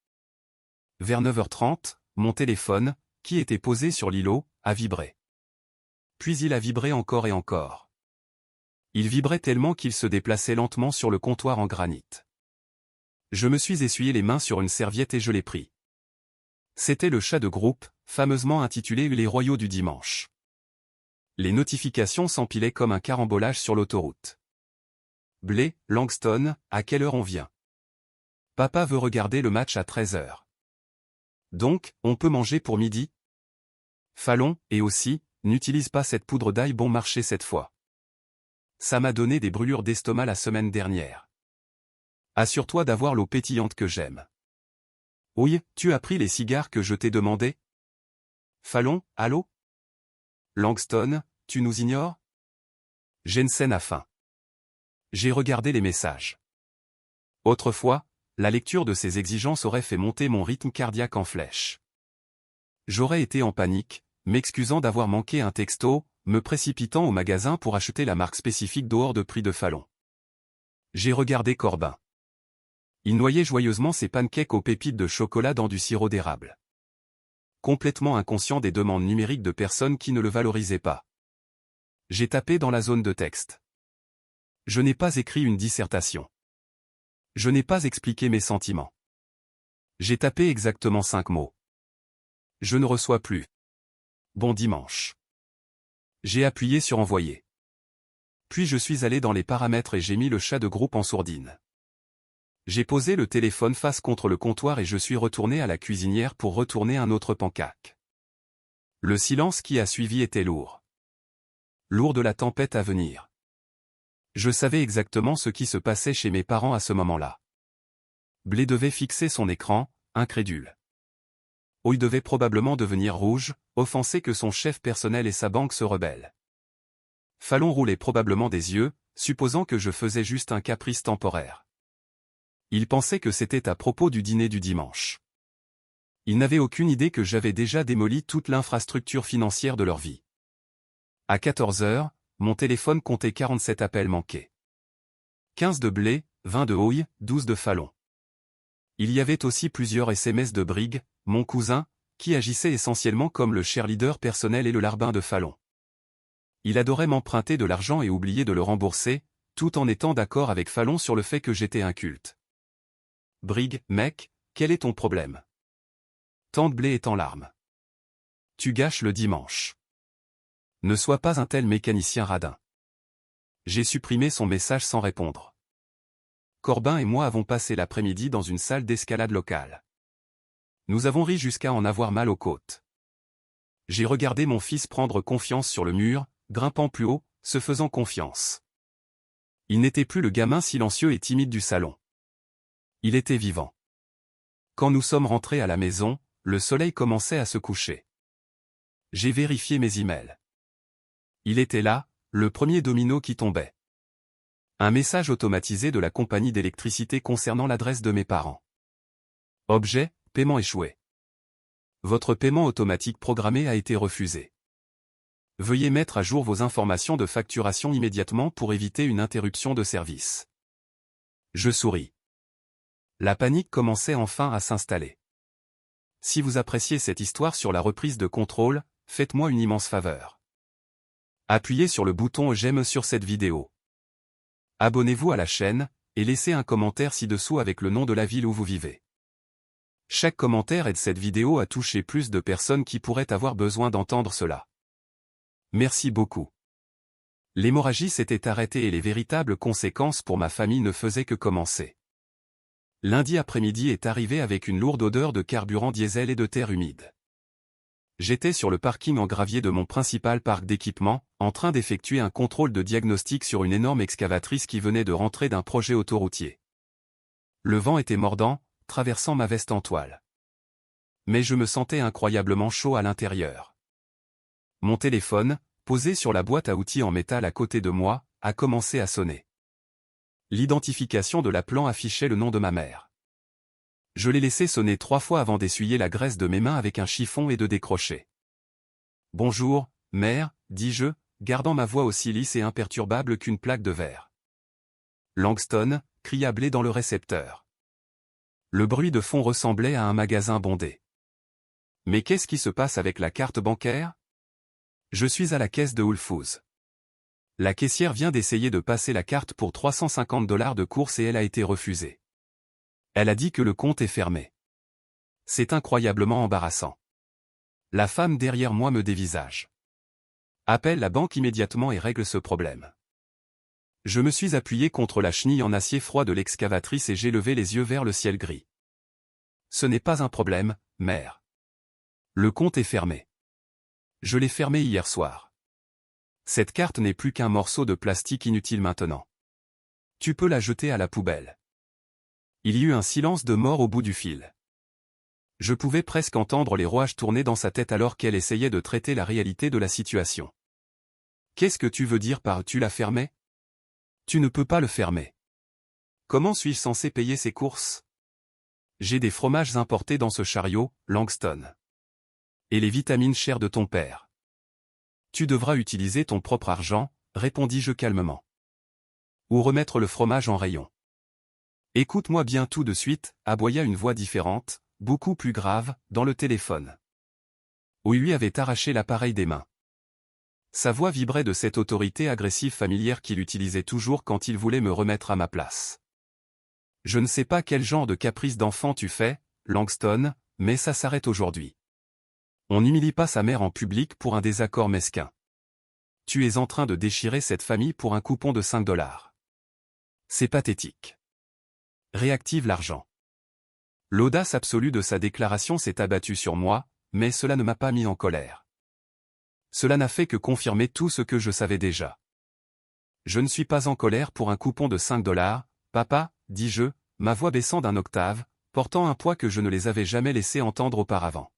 Vers 9h30, mon téléphone, qui était posé sur l'îlot, a vibré. Puis il a vibré encore et encore. Il vibrait tellement qu'il se déplaçait lentement sur le comptoir en granit. Je me suis essuyé les mains sur une serviette et je l'ai pris. C'était le chat de groupe, fameusement intitulé Les Royaux du Dimanche. Les notifications s'empilaient comme un carambolage sur l'autoroute. Blé, Langston, à quelle heure on vient? Papa veut regarder le match à 13h. Donc, on peut manger pour midi? Fallon, et aussi, n'utilise pas cette poudre d'ail bon marché cette fois. Ça m'a donné des brûlures d'estomac la semaine dernière. Assure-toi d'avoir l'eau pétillante que j'aime. Oui, tu as pris les cigares que je t'ai demandé? Fallon, allô? Langston, tu nous ignores? Jensen a faim. J'ai regardé les messages. Autrefois, la lecture de ces exigences aurait fait monter mon rythme cardiaque en flèche. J'aurais été en panique, m'excusant d'avoir manqué un texto, me précipitant au magasin pour acheter la marque spécifique d'or de prix de Fallon. J'ai regardé Corbin. Il noyait joyeusement ses pancakes aux pépites de chocolat dans du sirop d'érable. complètement inconscient des demandes numériques de personnes qui ne le valorisaient pas. J'ai tapé dans la zone de texte. Je n'ai pas écrit une dissertation. Je n'ai pas expliqué mes sentiments. J'ai tapé exactement 5 mots. Je ne reçois plus. Bon dimanche. J'ai appuyé sur envoyer. Puis je suis allé dans les paramètres et j'ai mis le chat de groupe en sourdine. J'ai posé le téléphone face contre le comptoir et je suis retourné à la cuisinière pour retourner un autre pancake. Le silence qui a suivi était lourd. Lourd de la tempête à venir. Je savais exactement ce qui se passait chez mes parents à ce moment-là. Blé devait fixer son écran, incrédule. Oy devait probablement devenir rouge, offensé que son chef personnel et sa banque se rebellent. Fallon roulait probablement des yeux, supposant que je faisais juste un caprice temporaire. Il pensait que c'était à propos du dîner du dimanche. Il n'avait aucune idée que j'avais déjà démoli toute l'infrastructure financière de leur vie. À 14 heures, mon téléphone comptait 47 appels manqués. 15 de Blé, 20 de Oy, 12 de Fallon. Il y avait aussi plusieurs SMS de Brig, mon cousin, qui agissait essentiellement comme le cheerleader personnel et le larbin de Fallon. Il adorait m'emprunter de l'argent et oublier de le rembourser, tout en étant d'accord avec Fallon sur le fait que j'étais inculte. Brig, mec, quel est ton problème? Tante Blé est en larmes. Tu gâches le dimanche. Ne sois pas un tel mécanicien radin. J'ai supprimé son message sans répondre. Corbin et moi avons passé l'après-midi dans une salle d'escalade locale. Nous avons ri jusqu'à en avoir mal aux côtes. J'ai regardé mon fils prendre confiance sur le mur, grimpant plus haut, se faisant confiance. Il n'était plus le gamin silencieux et timide du salon. Il était vivant. Quand nous sommes rentrés à la maison, le soleil commençait à se coucher. J'ai vérifié mes emails. Il était là, le premier domino qui tombait. Un message automatisé de la compagnie d'électricité concernant l'adresse de mes parents. Objet, paiement échoué. Votre paiement automatique programmé a été refusé. Veuillez mettre à jour vos informations de facturation immédiatement pour éviter une interruption de service. Je souris. La panique commençait enfin à s'installer. Si vous appréciez cette histoire sur la reprise de contrôle, faites-moi une immense faveur. Appuyez sur le bouton j'aime sur cette vidéo. Abonnez-vous à la chaîne, et laissez un commentaire ci-dessous avec le nom de la ville où vous vivez. Chaque commentaire aide cette vidéo à toucher plus de personnes qui pourraient avoir besoin d'entendre cela. Merci beaucoup. L'hémorragie s'était arrêtée et les véritables conséquences pour ma famille ne faisaient que commencer. Lundi après-midi est arrivé avec une lourde odeur de carburant diesel et de terre humide. J'étais sur le parking en gravier de mon principal parc d'équipement, en train d'effectuer un contrôle de diagnostic sur une énorme excavatrice qui venait de rentrer d'un projet autoroutier. Le vent était mordant, traversant ma veste en toile. Mais je me sentais incroyablement chaud à l'intérieur. Mon téléphone, posé sur la boîte à outils en métal à côté de moi, a commencé à sonner. L'identification de l'appelant affichait le nom de ma mère. Je l'ai laissé sonner 3 fois avant d'essuyer la graisse de mes mains avec un chiffon et de décrocher. « Bonjour, mère, dis-je, gardant ma voix aussi lisse et imperturbable qu'une plaque de verre. »« Langston » cria Blé dans le récepteur. Le bruit de fond ressemblait à un magasin bondé. « Mais qu'est-ce qui se passe avec la carte bancaire ? » Je suis à la caisse de Whole Foods. La caissière vient d'essayer de passer la carte pour $350 de course et elle a été refusée. Elle a dit que le compte est fermé. C'est incroyablement embarrassant. La femme derrière moi me dévisage. Appelle la banque immédiatement et règle ce problème. Je me suis appuyé contre la chenille en acier froid de l'excavatrice et j'ai levé les yeux vers le ciel gris. Ce n'est pas un problème, mère. Le compte est fermé. Je l'ai fermé hier soir. Cette carte n'est plus qu'un morceau de plastique inutile maintenant. Tu peux la jeter à la poubelle. Il y eut un silence de mort au bout du fil. Je pouvais presque entendre les rouages tourner dans sa tête alors qu'elle essayait de traiter la réalité de la situation. Qu'est-ce que tu veux dire par « tu l'as fermé » ? Tu ne peux pas le fermer. Comment suis-je censé payer ces courses ? J'ai des fromages importés dans ce chariot, Langston. Et les vitamines chères de ton père. Tu devras utiliser ton propre argent, répondis-je calmement. Ou remettre le fromage en rayon. Écoute-moi bien tout de suite, aboya une voix différente, beaucoup plus grave, dans le téléphone. où il lui avait arraché l'appareil des mains. Sa voix vibrait de cette autorité agressive familière qu'il utilisait toujours quand il voulait me remettre à ma place. Je ne sais pas quel genre de caprice d'enfant tu fais, Langston, mais ça s'arrête aujourd'hui. On n'humilie pas sa mère en public pour un désaccord mesquin. Tu es en train de déchirer cette famille pour un coupon de 5 $. C'est pathétique. Réactive l'argent. L'audace absolue de sa déclaration s'est abattue sur moi, mais cela ne m'a pas mis en colère. Cela n'a fait que confirmer tout ce que je savais déjà. Je ne suis pas en colère pour un coupon de 5 $, papa, dis-je, ma voix baissant d'un octave, portant un poids que je ne les avais jamais laissé entendre auparavant.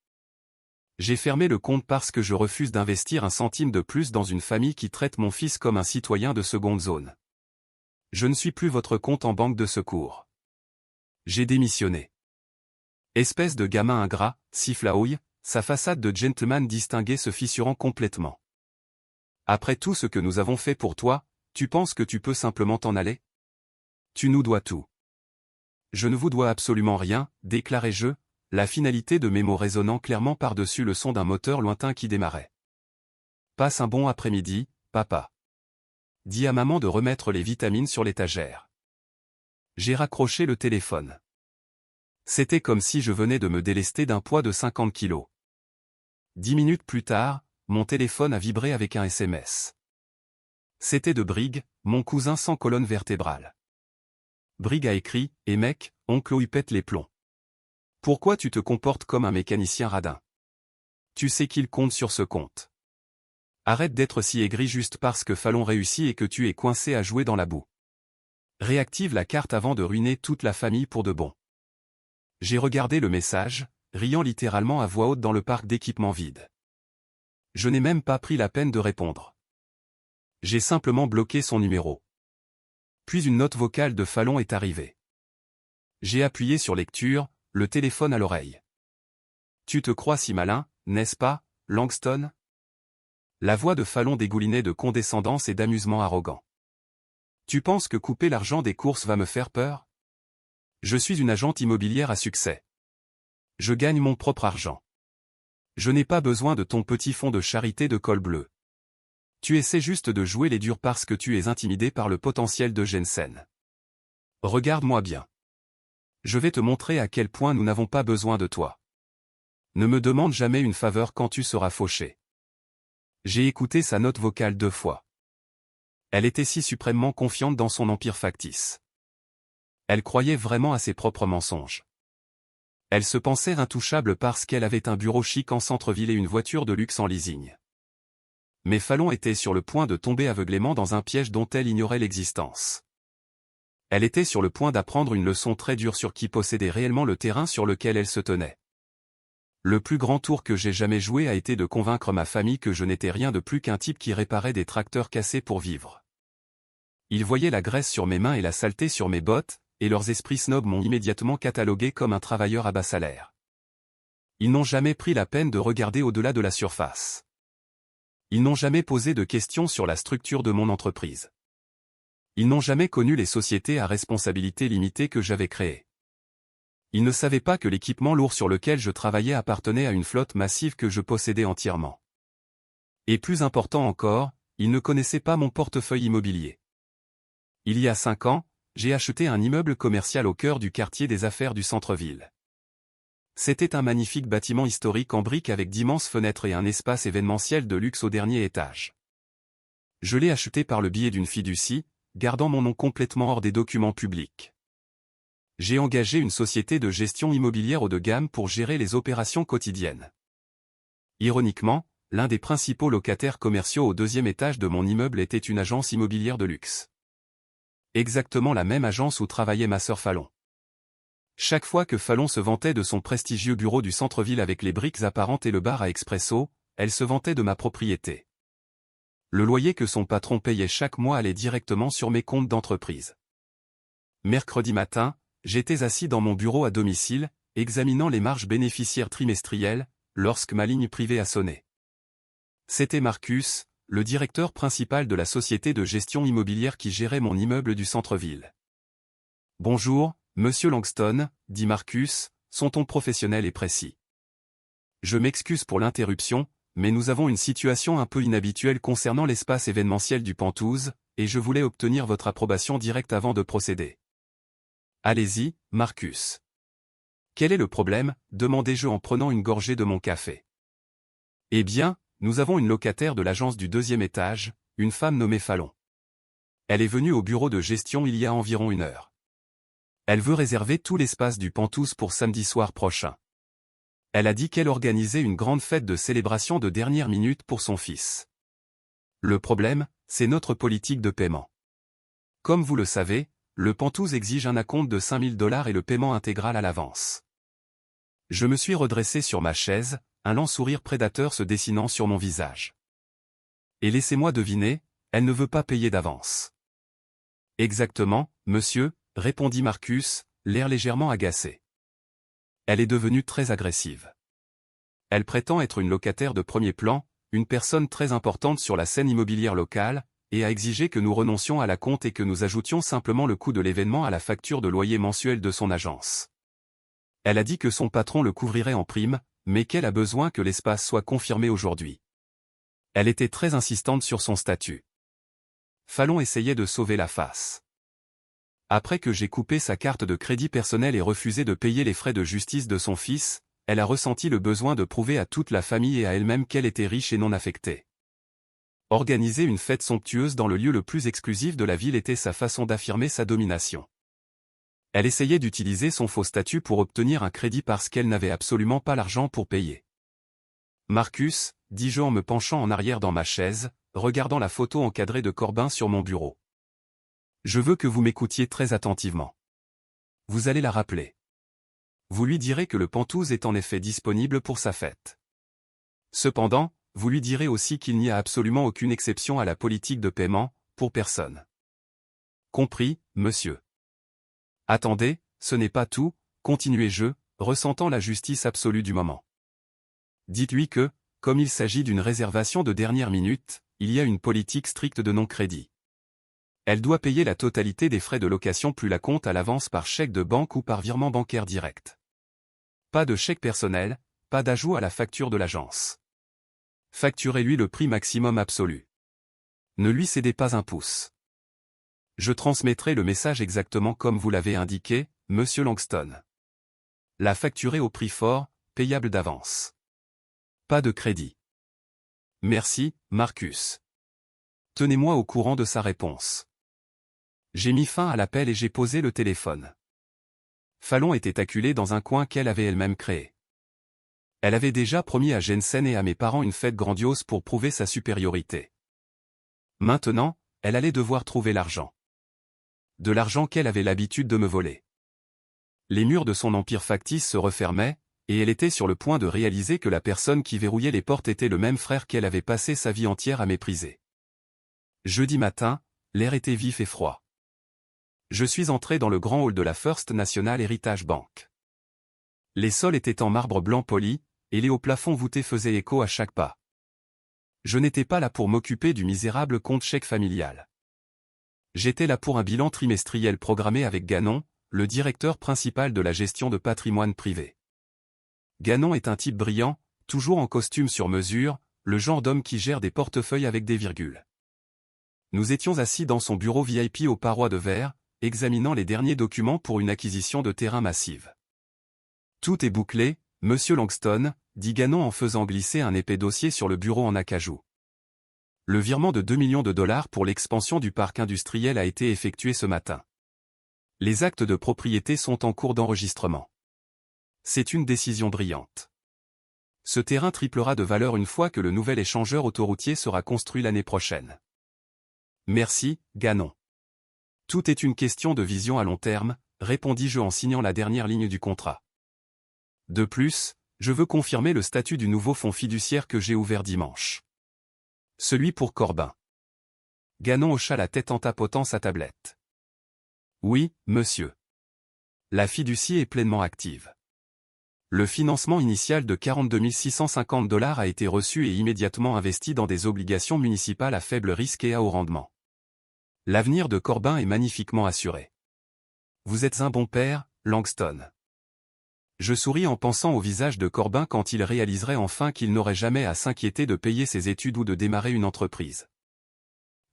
J'ai fermé le compte parce que je refuse d'investir un centime de plus dans une famille qui traite mon fils comme un citoyen de seconde zone. Je ne suis plus votre compte en banque de secours. J'ai démissionné. Espèce de gamin ingrat, siffla Hoy, sa façade de gentleman distingué se fissurant complètement. Après tout ce que nous avons fait pour toi, tu penses que tu peux simplement t'en aller? Tu nous dois tout. Je ne vous dois absolument rien, déclarai-je, la finalité de mes mots résonnant clairement par-dessus le son d'un moteur lointain qui démarrait. Passe un bon après-midi, papa. Dis à maman de remettre les vitamines sur l'étagère. J'ai raccroché le téléphone. C'était comme si je venais de me délester d'un poids de 50 kilos. 10 minutes plus tard, mon téléphone a vibré avec un SMS. C'était de Brig, mon cousin sans colonne vertébrale. Brig a écrit « Et mec, oncle Hoy pète les plombs. Pourquoi tu te comportes comme un mécanicien radin? Tu sais qu'il compte sur ce compte. Arrête d'être si aigri juste parce que Fallon réussit et que tu es coincé à jouer dans la boue. Réactive la carte avant de ruiner toute la famille pour de bon. » J'ai regardé le message, riant littéralement à voix haute dans le parc d'équipement vide. Je n'ai même pas pris la peine de répondre. J'ai simplement bloqué son numéro. Puis une note vocale de Fallon est arrivée. J'ai appuyé sur lecture, le téléphone à l'oreille. Tu te crois si malin, n'est-ce pas, Langston? La voix de Fallon dégoulinait de condescendance et d'amusement arrogant. Tu penses que couper l'argent des courses va me faire peur? Je suis une agente immobilière à succès. Je gagne mon propre argent. Je n'ai pas besoin de ton petit fonds de charité de col bleu. Tu essaies juste de jouer les durs parce que tu es intimidé par le potentiel de Jensen. Regarde-moi bien. Je vais te montrer à quel point nous n'avons pas besoin de toi. Ne me demande jamais une faveur quand tu seras fauché. J'ai écouté sa note vocale 2 fois. Elle était si suprêmement confiante dans son empire factice. Elle croyait vraiment à ses propres mensonges. Elle se pensait intouchable parce qu'elle avait un bureau chic en centre-ville et une voiture de luxe en leasing. Mais Fallon était sur le point de tomber aveuglément dans un piège dont elle ignorait l'existence. Elle était sur le point d'apprendre une leçon très dure sur qui possédait réellement le terrain sur lequel elle se tenait. Le plus grand tour que j'ai jamais joué a été de convaincre ma famille que je n'étais rien de plus qu'un type qui réparait des tracteurs cassés pour vivre. Ils voyaient la graisse sur mes mains et la saleté sur mes bottes, et leurs esprits snobs m'ont immédiatement catalogué comme un travailleur à bas salaire. Ils n'ont jamais pris la peine de regarder au-delà de la surface. Ils n'ont jamais posé de questions sur la structure de mon entreprise. Ils n'ont jamais connu les sociétés à responsabilité limitée que j'avais créées. Ils ne savaient pas que l'équipement lourd sur lequel je travaillais appartenait à une flotte massive que je possédais entièrement. Et plus important encore, ils ne connaissaient pas mon portefeuille immobilier. Il y a 5 ans, j'ai acheté un immeuble commercial au cœur du quartier des affaires du centre-ville. C'était un magnifique bâtiment historique en briques avec d'immenses fenêtres et un espace événementiel de luxe au dernier étage. Je l'ai acheté par le biais d'une fiducie, gardant mon nom complètement hors des documents publics. J'ai engagé une société de gestion immobilière haut de gamme pour gérer les opérations quotidiennes. Ironiquement, l'un des principaux locataires commerciaux au 2e étage de mon immeuble était une agence immobilière de luxe. Exactement la même agence où travaillait ma sœur Fallon. Chaque fois que Fallon se vantait de son prestigieux bureau du centre-ville avec les briques apparentes et le bar à expresso, elle se vantait de ma propriété. Le loyer que son patron payait chaque mois allait directement sur mes comptes d'entreprise. Mercredi matin, j'étais assis dans mon bureau à domicile, examinant les marges bénéficiaires trimestrielles, lorsque ma ligne privée a sonné. C'était Marcus, le directeur principal de la société de gestion immobilière qui gérait mon immeuble du centre-ville. « Bonjour, Monsieur Langston, dit Marcus, son ton professionnel et précis. Je m'excuse pour l'interruption, mais nous avons une situation un peu inhabituelle concernant l'espace événementiel du Penthouse, et je voulais obtenir votre approbation directe avant de procéder. Allez-y, Marcus. Quel est le problème, demandai-je en prenant une gorgée de mon café. Eh bien, nous avons une locataire de l'agence du 2e étage, une femme nommée Fallon. Elle est venue au bureau de gestion il y a environ 1 heure. Elle veut réserver tout l'espace du Penthouse pour samedi soir prochain. Elle a dit qu'elle organisait une grande fête de célébration de dernière minute pour son fils. Le problème, c'est notre politique de paiement. Comme vous le savez, le Penthouse exige un acompte de 5 000 $ et le paiement intégral à l'avance. Je me suis redressé sur ma chaise, un lent sourire prédateur se dessinant sur mon visage. Et laissez-moi deviner, elle ne veut pas payer d'avance. Exactement, monsieur, répondit Marcus, l'air légèrement agacé. Elle est devenue très agressive. Elle prétend être une locataire de premier plan, une personne très importante sur la scène immobilière locale, et a exigé que nous renoncions à l'acompte et que nous ajoutions simplement le coût de l'événement à la facture de loyer mensuelle de son agence. Elle a dit que son patron le couvrirait en prime, mais qu'elle a besoin que l'espace soit confirmé aujourd'hui. Elle était très insistante sur son statut. Fallon essayait de sauver la face. Après que j'ai coupé sa carte de crédit personnel et refusé de payer les frais de justice de son fils, elle a ressenti le besoin de prouver à toute la famille et à elle-même qu'elle était riche et non affectée. Organiser une fête somptueuse dans le lieu le plus exclusif de la ville était sa façon d'affirmer sa domination. Elle essayait d'utiliser son faux statut pour obtenir un crédit parce qu'elle n'avait absolument pas l'argent pour payer. Marcus, dis-je en me penchant en arrière dans ma chaise, regardant la photo encadrée de Corbin sur mon bureau. Je veux que vous m'écoutiez très attentivement. Vous allez la rappeler. Vous lui direz que le Penthouse est en effet disponible pour sa fête. Cependant, vous lui direz aussi qu'il n'y a absolument aucune exception à la politique de paiement, pour personne. Compris, monsieur. Attendez, ce n'est pas tout, continuai-je, ressentant la justice absolue du moment. Dites-lui que, comme il s'agit d'une réservation de dernière minute, il y a une politique stricte de non-crédit. Elle doit payer la totalité des frais de location plus l'acompte à l'avance par chèque de banque ou par virement bancaire direct. Pas de chèque personnel, pas d'ajout à la facture de l'agence. Facturez-lui le prix maximum absolu. Ne lui cédez pas un pouce. Je transmettrai le message exactement comme vous l'avez indiqué, monsieur Langston. La facturer au prix fort, payable d'avance. Pas de crédit. Merci, Marcus. Tenez-moi au courant de sa réponse. J'ai mis fin à l'appel et j'ai posé le téléphone. Fallon était acculée dans un coin qu'elle avait elle-même créé. Elle avait déjà promis à Jensen et à mes parents une fête grandiose pour prouver sa supériorité. Maintenant, elle allait devoir trouver l'argent. De l'argent qu'elle avait l'habitude de me voler. Les murs de son empire factice se refermaient, et elle était sur le point de réaliser que la personne qui verrouillait les portes était le même frère qu'elle avait passé sa vie entière à mépriser. Jeudi matin, l'air était vif et froid. Je suis entré dans le grand hall de la First National Heritage Bank. Les sols étaient en marbre blanc poli, et les hauts plafonds voûtés faisaient écho à chaque pas. Je n'étais pas là pour m'occuper du misérable compte chèque familial. J'étais là pour un bilan trimestriel programmé avec Gannon, le directeur principal de la gestion de patrimoine privé. Gannon est un type brillant, toujours en costume sur mesure, le genre d'homme qui gère des portefeuilles avec des virgules. Nous étions assis dans son bureau VIP aux parois de verre, examinant les derniers documents pour une acquisition de terrain massive. Tout est bouclé, monsieur Langston, dit Gannon en faisant glisser un épais dossier sur le bureau en acajou. Le virement de 2 millions de dollars pour l'expansion du parc industriel a été effectué ce matin. Les actes de propriété sont en cours d'enregistrement. C'est une décision brillante. Ce terrain triplera de valeur une fois que le nouvel échangeur autoroutier sera construit l'année prochaine. Merci, Gannon. Tout est une question de vision à long terme, répondis-je en signant la dernière ligne du contrat. De plus, je veux confirmer le statut du nouveau fonds fiduciaire que j'ai ouvert dimanche. Celui pour Corbin. Gannon hocha la tête en tapotant sa tablette. Oui, monsieur. La fiducie est pleinement active. Le financement initial de 42 650 $ a été reçu et immédiatement investi dans des obligations municipales à faible risque et à haut rendement. L'avenir de Corbin est magnifiquement assuré. Vous êtes un bon père, Langston. Je souris en pensant au visage de Corbin quand il réaliserait enfin qu'il n'aurait jamais à s'inquiéter de payer ses études ou de démarrer une entreprise.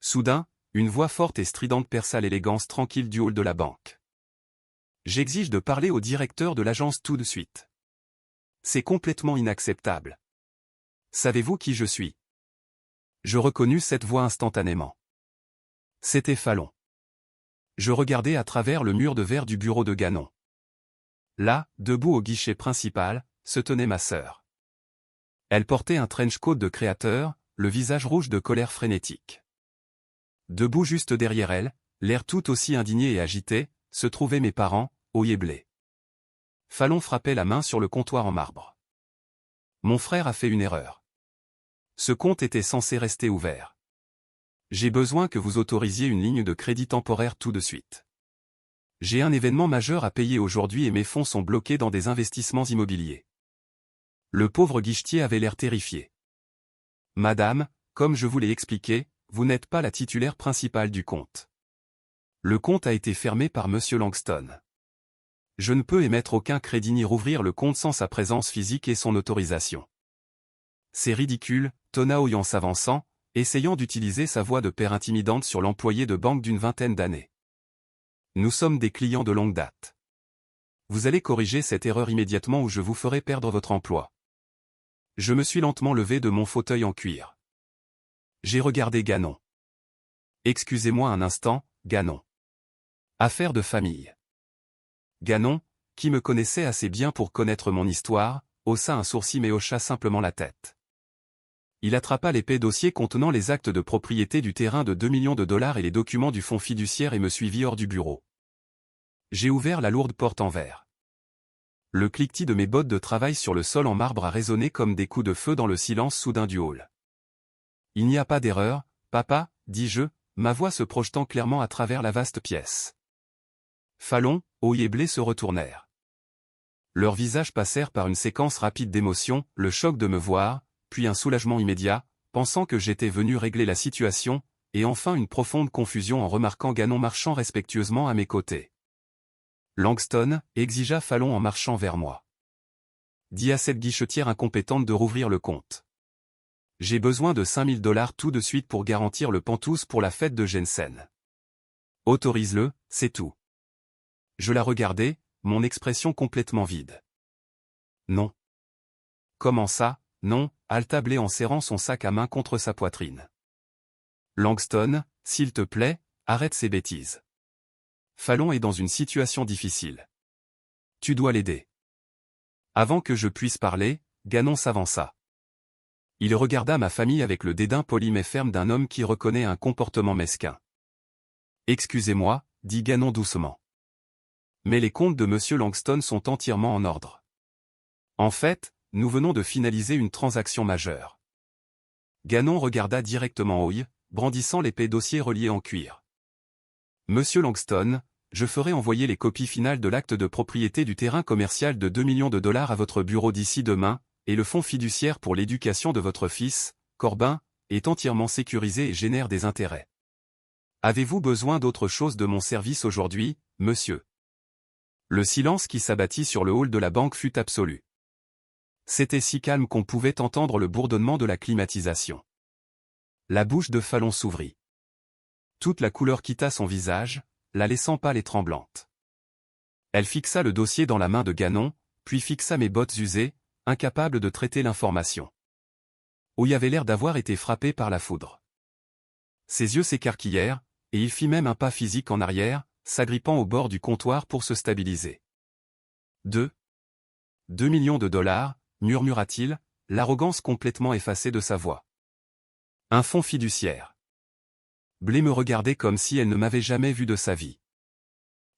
Soudain, une voix forte et stridente perça l'élégance tranquille du hall de la banque. J'exige de parler au directeur de l'agence tout de suite. C'est complètement inacceptable. Savez-vous qui je suis? Je reconnus cette voix instantanément. C'était Fallon. Je regardais à travers le mur de verre du bureau de Ganon. Là, debout au guichet principal, se tenait ma sœur. Elle portait un trench coat de créateur, le visage rouge de colère frénétique. Debout juste derrière elle, l'air tout aussi indigné et agité, se trouvaient mes parents, Hoy et Blé. Fallon frappait la main sur le comptoir en marbre. Mon frère a fait une erreur. Ce compte était censé rester ouvert. J'ai besoin que vous autorisiez une ligne de crédit temporaire tout de suite. J'ai un événement majeur à payer aujourd'hui et mes fonds sont bloqués dans des investissements immobiliers. Le pauvre guichetier avait l'air terrifié. Madame, comme je vous l'ai expliqué, vous n'êtes pas la titulaire principale du compte. Le compte a été fermé par Monsieur Langston. Je ne peux émettre aucun crédit ni rouvrir le compte sans sa présence physique et son autorisation. C'est ridicule, tonna Hoy en s'avançant, essayant d'utiliser sa voix de père intimidante sur l'employé de banque d'une vingtaine d'années. Nous sommes des clients de longue date. Vous allez corriger cette erreur immédiatement ou je vous ferai perdre votre emploi. Je me suis lentement levé de mon fauteuil en cuir. J'ai regardé Ganon. Excusez-moi un instant, Ganon. Affaire de famille. Ganon, qui me connaissait assez bien pour connaître mon histoire, haussa un sourcil mais hocha simplement la tête. Il attrapa l'épais dossier contenant les actes de propriété du terrain de 2 millions de dollars et les documents du fonds fiduciaire et me suivit hors du bureau. J'ai ouvert la lourde porte en verre. Le cliquetis de mes bottes de travail sur le sol en marbre a résonné comme des coups de feu dans le silence soudain du hall. Il n'y a pas d'erreur, papa, dis-je, ma voix se projetant clairement à travers la vaste pièce. Fallon, Hoy et Blé se retournèrent. Leurs visages passèrent par une séquence rapide d'émotions, le choc de me voir, puis un soulagement immédiat, pensant que j'étais venu régler la situation, et enfin une profonde confusion en remarquant Ganon marchant respectueusement à mes côtés. Langston, exigea Fallon en marchant vers moi. Dis à cette guichetière incompétente de rouvrir le compte. J'ai besoin de 5000 dollars tout de suite pour garantir le pantouse pour la fête de Jensen. Autorise-le, c'est tout. Je la regardais, mon expression complètement vide. Non. Comment ça, non, halta Blé en serrant son sac à main contre sa poitrine. Langston, s'il te plaît, arrête ces bêtises. Fallon est dans une situation difficile. Tu dois l'aider. Avant que je puisse parler, Ganon s'avança. Il regarda ma famille avec le dédain poli mais ferme d'un homme qui reconnaît un comportement mesquin. Excusez-moi, dit Ganon doucement. Mais les comptes de Monsieur Langston sont entièrement en ordre. En fait, nous venons de finaliser une transaction majeure. Ganon regarda directement Hoy, brandissant l'épais dossier relié en cuir. Monsieur Langston, je ferai envoyer les copies finales de l'acte de propriété du terrain commercial de 2 millions de dollars à votre bureau d'ici demain, et le fonds fiduciaire pour l'éducation de votre fils, Corbin, est entièrement sécurisé et génère des intérêts. Avez-vous besoin d'autre chose de mon service aujourd'hui, monsieur? Le silence qui s'abattit sur le hall de la banque fut absolu. C'était si calme qu'on pouvait entendre le bourdonnement de la climatisation. La bouche de Fallon s'ouvrit. Toute la couleur quitta son visage, la laissant pâle et tremblante. Elle fixa le dossier dans la main de Ganon, puis fixa mes bottes usées, incapable de traiter l'information. Hoy avait l'air d'avoir été frappé par la foudre. Ses yeux s'écarquillèrent, et il fit même un pas physique en arrière, s'agrippant au bord du comptoir pour se stabiliser. 2 millions de dollars, murmura-t-il, l'arrogance complètement effacée de sa voix. Un fonds fiduciaire. Blé me regardait comme si elle ne m'avait jamais vu de sa vie.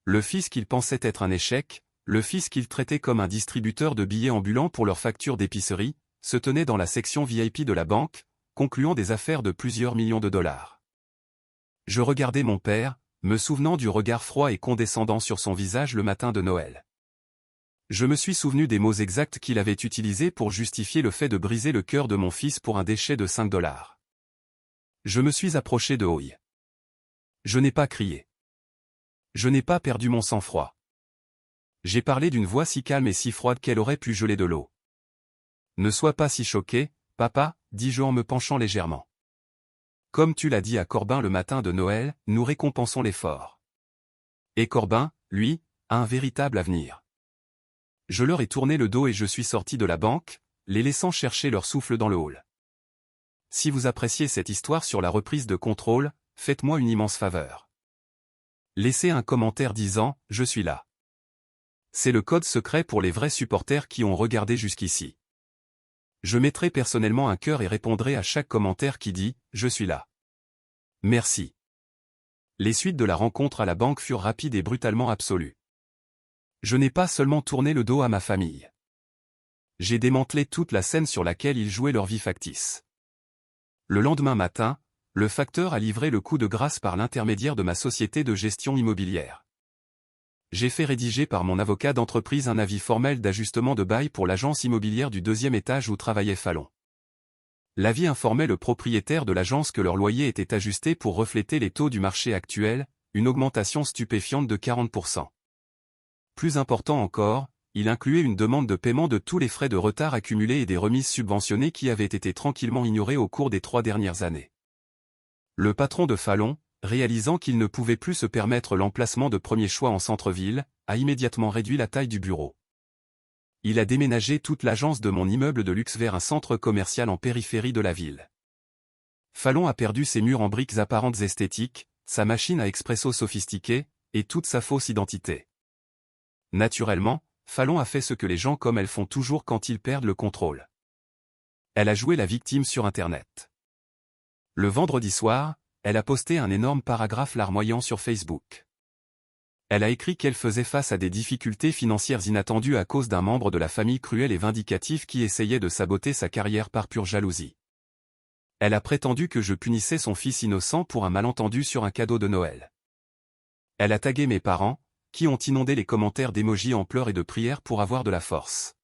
Le fils qu'il pensait être un échec, le fils qu'il traitait comme un distributeur de billets ambulants pour leurs factures d'épicerie, se tenait dans la section VIP de la banque, concluant des affaires de plusieurs millions de dollars. Je regardais mon père, me souvenant du regard froid et condescendant sur son visage le matin de Noël. Je me suis souvenu des mots exacts qu'il avait utilisés pour justifier le fait de briser le cœur de mon fils pour un déchet de 5 dollars. Je me suis approché de Hoy. Je n'ai pas crié. Je n'ai pas perdu mon sang-froid. J'ai parlé d'une voix si calme et si froide qu'elle aurait pu geler de l'eau. Ne sois pas si choqué, papa, dis-je en me penchant légèrement. Comme tu l'as dit à Corbin le matin de Noël, nous récompensons l'effort. Et Corbin, lui, a un véritable avenir. Je leur ai tourné le dos et je suis sorti de la banque, les laissant chercher leur souffle dans le hall. Si vous appréciez cette histoire sur la reprise de contrôle, faites-moi une immense faveur. Laissez un commentaire disant « Je suis là ». C'est le code secret pour les vrais supporters qui ont regardé jusqu'ici. Je mettrai personnellement un cœur et répondrai à chaque commentaire qui dit « Je suis là ». Merci. Les suites de la rencontre à la banque furent rapides et brutalement absolues. Je n'ai pas seulement tourné le dos à ma famille. J'ai démantelé toute la scène sur laquelle ils jouaient leur vie factice. Le lendemain matin, le facteur a livré le coup de grâce par l'intermédiaire de ma société de gestion immobilière. J'ai fait rédiger par mon avocat d'entreprise un avis formel d'ajustement de bail pour l'agence immobilière du 2e étage où travaillait Fallon. L'avis informait le propriétaire de l'agence que leur loyer était ajusté pour refléter les taux du marché actuel, une augmentation stupéfiante de 40%. Plus important encore, il incluait une demande de paiement de tous les frais de retard accumulés et des remises subventionnées qui avaient été tranquillement ignorées au cours des 3 dernières années. Le patron de Fallon, réalisant qu'il ne pouvait plus se permettre l'emplacement de premier choix en centre-ville, a immédiatement réduit la taille du bureau. Il a déménagé toute l'agence de mon immeuble de luxe vers un centre commercial en périphérie de la ville. Fallon a perdu ses murs en briques apparentes esthétiques, sa machine à expresso sophistiquée, et toute sa fausse identité. Naturellement, Fallon a fait ce que les gens comme elle font toujours quand ils perdent le contrôle. Elle a joué la victime sur Internet. Le vendredi soir, elle a posté un énorme paragraphe larmoyant sur Facebook. Elle a écrit qu'elle faisait face à des difficultés financières inattendues à cause d'un membre de la famille cruel et vindicatif qui essayait de saboter sa carrière par pure jalousie. Elle a prétendu que je punissais son fils innocent pour un malentendu sur un cadeau de Noël. Elle a tagué mes parents, qui ont inondé les commentaires d'émojis en pleurs et de prières pour avoir de la force.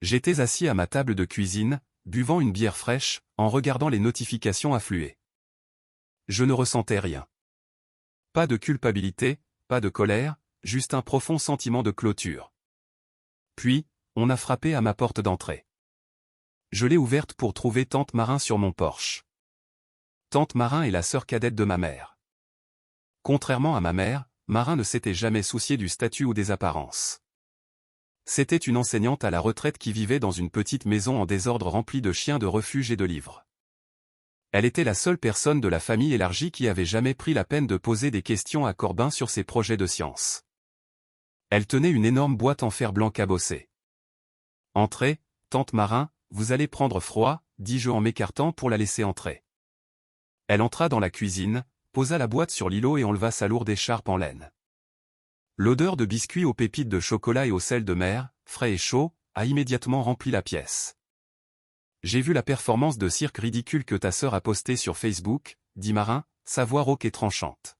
J'étais assis à ma table de cuisine, buvant une bière fraîche, en regardant les notifications affluer. Je ne ressentais rien. Pas de culpabilité, pas de colère, juste un profond sentiment de clôture. Puis, on a frappé à ma porte d'entrée. Je l'ai ouverte pour trouver Tante Marin sur mon porche. Tante Marin est la sœur cadette de ma mère. Contrairement à ma mère, Marin ne s'était jamais soucié du statut ou des apparences. C'était une enseignante à la retraite qui vivait dans une petite maison en désordre remplie de chiens de refuge et de livres. Elle était la seule personne de la famille élargie qui avait jamais pris la peine de poser des questions à Corbin sur ses projets de science. Elle tenait une énorme boîte en fer blanc cabossée. « Entrez, Tante Marin, vous allez prendre froid, dis-je en m'écartant pour la laisser entrer. » Elle entra dans la cuisine, posa la boîte sur l'îlot et enleva sa lourde écharpe en laine. L'odeur de biscuits aux pépites de chocolat et au sel de mer, frais et chaud, a immédiatement rempli la pièce. « J'ai vu la performance de cirque ridicule que ta sœur a postée sur Facebook, dit Marin, sa voix rauque et tranchante.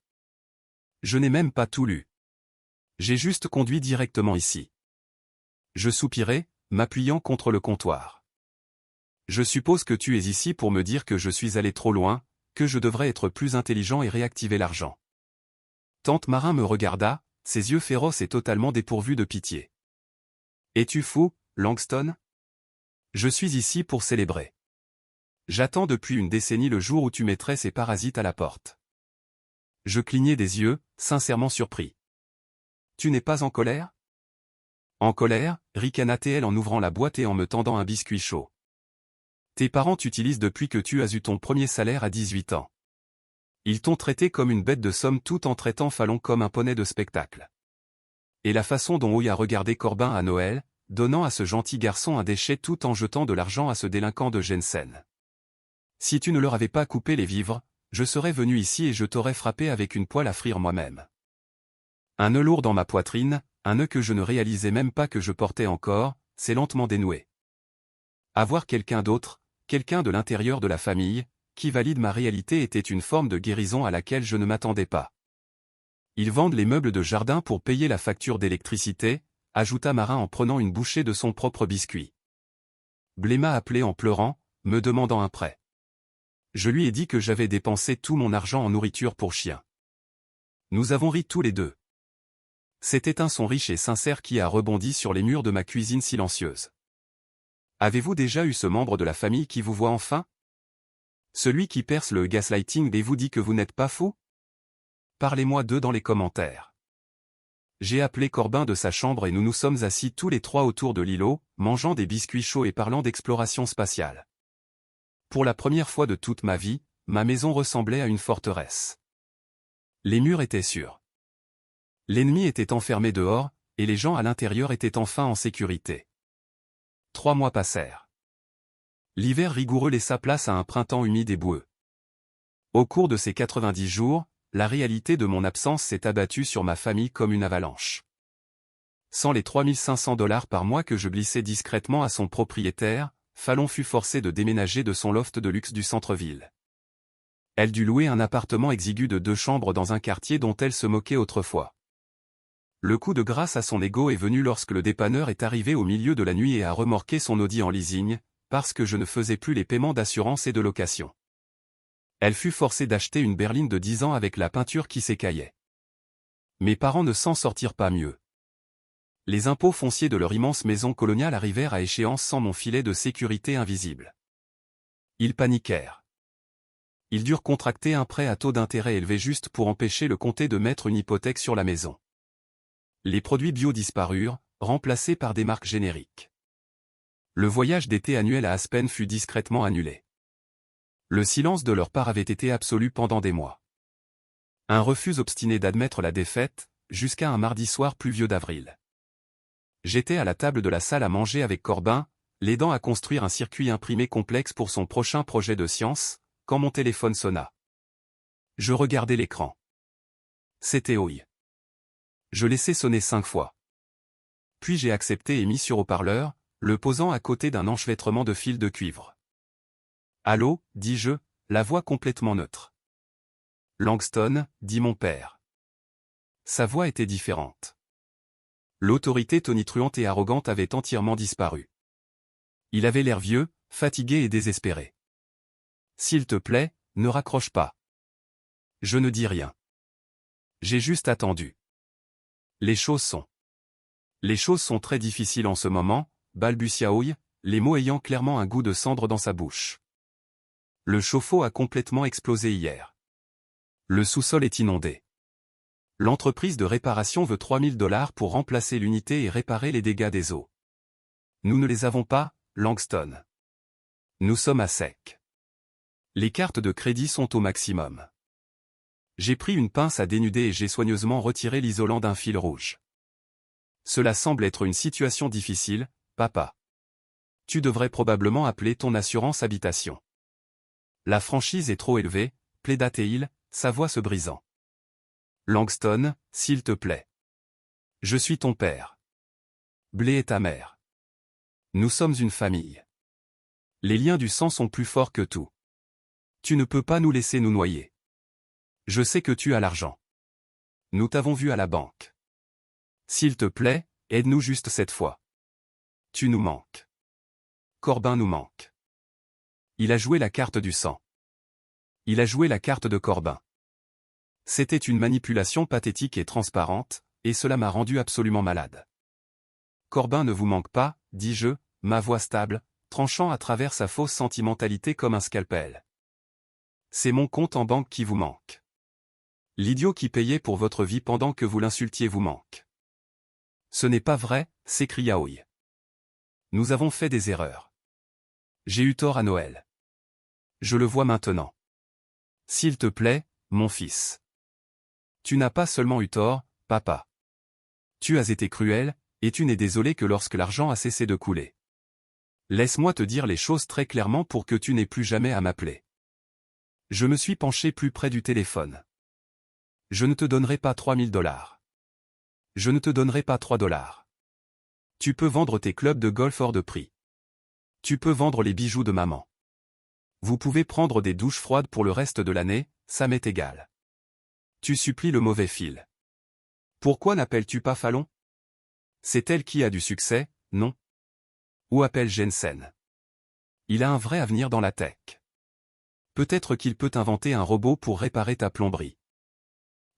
Je n'ai même pas tout lu. J'ai juste conduit directement ici. Je soupirai, m'appuyant contre le comptoir. Je suppose que tu es ici pour me dire que je suis allé trop loin, que je devrais être plus intelligent et réactiver l'argent. Tante Marin me regarda, ses yeux féroces et totalement dépourvus de pitié. Es-tu fou, Langston? Je suis ici pour célébrer. J'attends depuis une décennie le jour où tu mettrais ces parasites à la porte. Je clignai des yeux, sincèrement surpris. Tu n'es pas en colère? En colère, ricana-t-elle en ouvrant la boîte et en me tendant un biscuit chaud. Tes parents t'utilisent depuis que tu as eu ton premier salaire à 18 ans. Ils t'ont traité comme une bête de somme tout en traitant Fallon comme un poney de spectacle. Et la façon dont Hoy a regardé Corbin à Noël, donnant à ce gentil garçon un déchet tout en jetant de l'argent à ce délinquant de Jensen. Si tu ne leur avais pas coupé les vivres, je serais venu ici et je t'aurais frappé avec une poêle à frire moi-même. Un nœud lourd dans ma poitrine, un nœud que je ne réalisais même pas que je portais encore, s'est lentement dénoué. Avoir quelqu'un d'autre, quelqu'un de l'intérieur de la famille, qui valide ma réalité était une forme de guérison à laquelle je ne m'attendais pas. Ils vendent les meubles de jardin pour payer la facture d'électricité, ajouta Marin en prenant une bouchée de son propre biscuit. Blé m'a appelé en pleurant, me demandant un prêt. Je lui ai dit que j'avais dépensé tout mon argent en nourriture pour chien. Nous avons ri tous les deux. C'était un son riche et sincère qui a rebondi sur les murs de ma cuisine silencieuse. Avez-vous déjà eu ce membre de la famille qui vous voit enfin? Celui qui perce le gaslighting et vous dit que vous n'êtes pas fou? Parlez-moi d'eux dans les commentaires. J'ai appelé Corbin de sa chambre et nous nous sommes assis tous les trois autour de l'îlot, mangeant des biscuits chauds et parlant d'exploration spatiale. Pour la première fois de toute ma vie, ma maison ressemblait à une forteresse. Les murs étaient sûrs. L'ennemi était enfermé dehors, et les gens à l'intérieur étaient enfin en sécurité. 3 mois passèrent. L'hiver rigoureux laissa place à un printemps humide et boueux. Au cours de ces 90 jours, la réalité de mon absence s'est abattue sur ma famille comme une avalanche. Sans les 3500 $ par mois que je glissais discrètement à son propriétaire, Fallon fut forcée de déménager de son loft de luxe du centre-ville. Elle dut louer un appartement exigu de 2 chambres dans un quartier dont elle se moquait autrefois. Le coup de grâce à son ego est venu lorsque le dépanneur est arrivé au milieu de la nuit et a remorqué son Audi en leasing, parce que je ne faisais plus les paiements d'assurance et de location. Elle fut forcée d'acheter une berline de 10 ans avec la peinture qui s'écaillait. Mes parents ne s'en sortirent pas mieux. Les impôts fonciers de leur immense maison coloniale arrivèrent à échéance sans mon filet de sécurité invisible. Ils paniquèrent. Ils durent contracter un prêt à taux d'intérêt élevé juste pour empêcher le comté de mettre une hypothèque sur la maison. Les produits bio disparurent, remplacés par des marques génériques. Le voyage d'été annuel à Aspen fut discrètement annulé. Le silence de leur part avait été absolu pendant des mois. Un refus obstiné d'admettre la défaite, jusqu'à un mardi soir pluvieux d'avril. J'étais à la table de la salle à manger avec Corbin, l'aidant à construire un circuit imprimé complexe pour son prochain projet de science, quand mon téléphone sonna. Je regardais l'écran. C'était Oi. Je laissai sonner 5 fois. Puis j'ai accepté et mis sur haut-parleur, le posant à côté d'un enchevêtrement de fils de cuivre. Allô, dis-je, la voix complètement neutre. Langston, dit mon père. Sa voix était différente. L'autorité tonitruante et arrogante avait entièrement disparu. Il avait l'air vieux, fatigué et désespéré. S'il te plaît, ne raccroche pas. Je ne dis rien. J'ai juste attendu. Les choses sont très difficiles en ce moment, balbutia Oi, les mots ayant clairement un goût de cendre dans sa bouche. Le chauffe-eau a complètement explosé hier. Le sous-sol est inondé. L'entreprise de réparation veut 3000 $ pour remplacer l'unité et réparer les dégâts des eaux. Nous ne les avons pas, Langston. Nous sommes à sec. Les cartes de crédit sont au maximum. J'ai pris une pince à dénuder et j'ai soigneusement retiré l'isolant d'un fil rouge. Cela semble être une situation difficile, papa. Tu devrais probablement appeler ton assurance habitation. La franchise est trop élevée, plaida-t-il, sa voix se brisant. Langston, s'il te plaît. Je suis ton père. Blé est ta mère. Nous sommes une famille. Les liens du sang sont plus forts que tout. Tu ne peux pas nous laisser nous noyer. Je sais que tu as l'argent. Nous t'avons vu à la banque. S'il te plaît, aide-nous juste cette fois. Tu nous manques. Corbin nous manque. Il a joué la carte du sang. Il a joué la carte de Corbin. C'était une manipulation pathétique et transparente, et cela m'a rendu absolument malade. Corbin ne vous manque pas, dis-je, ma voix stable, tranchant à travers sa fausse sentimentalité comme un scalpel. C'est mon compte en banque qui vous manque. L'idiot qui payait pour votre vie pendant que vous l'insultiez vous manque. Ce n'est pas vrai, s'écria Oi. Nous avons fait des erreurs. J'ai eu tort à Noël. Je le vois maintenant. S'il te plaît, mon fils. Tu n'as pas seulement eu tort, papa. Tu as été cruel, et tu n'es désolé que lorsque l'argent a cessé de couler. Laisse-moi te dire les choses très clairement pour que tu n'aies plus jamais à m'appeler. Je me suis penché plus près du téléphone. Je ne te donnerai pas 3000 $. Je ne te donnerai pas 3 $. Tu peux vendre tes clubs de golf hors de prix. Tu peux vendre les bijoux de maman. Vous pouvez prendre des douches froides pour le reste de l'année, ça m'est égal. Tu supplies le mauvais fil. Pourquoi n'appelles-tu pas Fallon? C'est elle qui a du succès, non? Ou appelle Jensen. Il a un vrai avenir dans la tech. Peut-être qu'il peut inventer un robot pour réparer ta plomberie.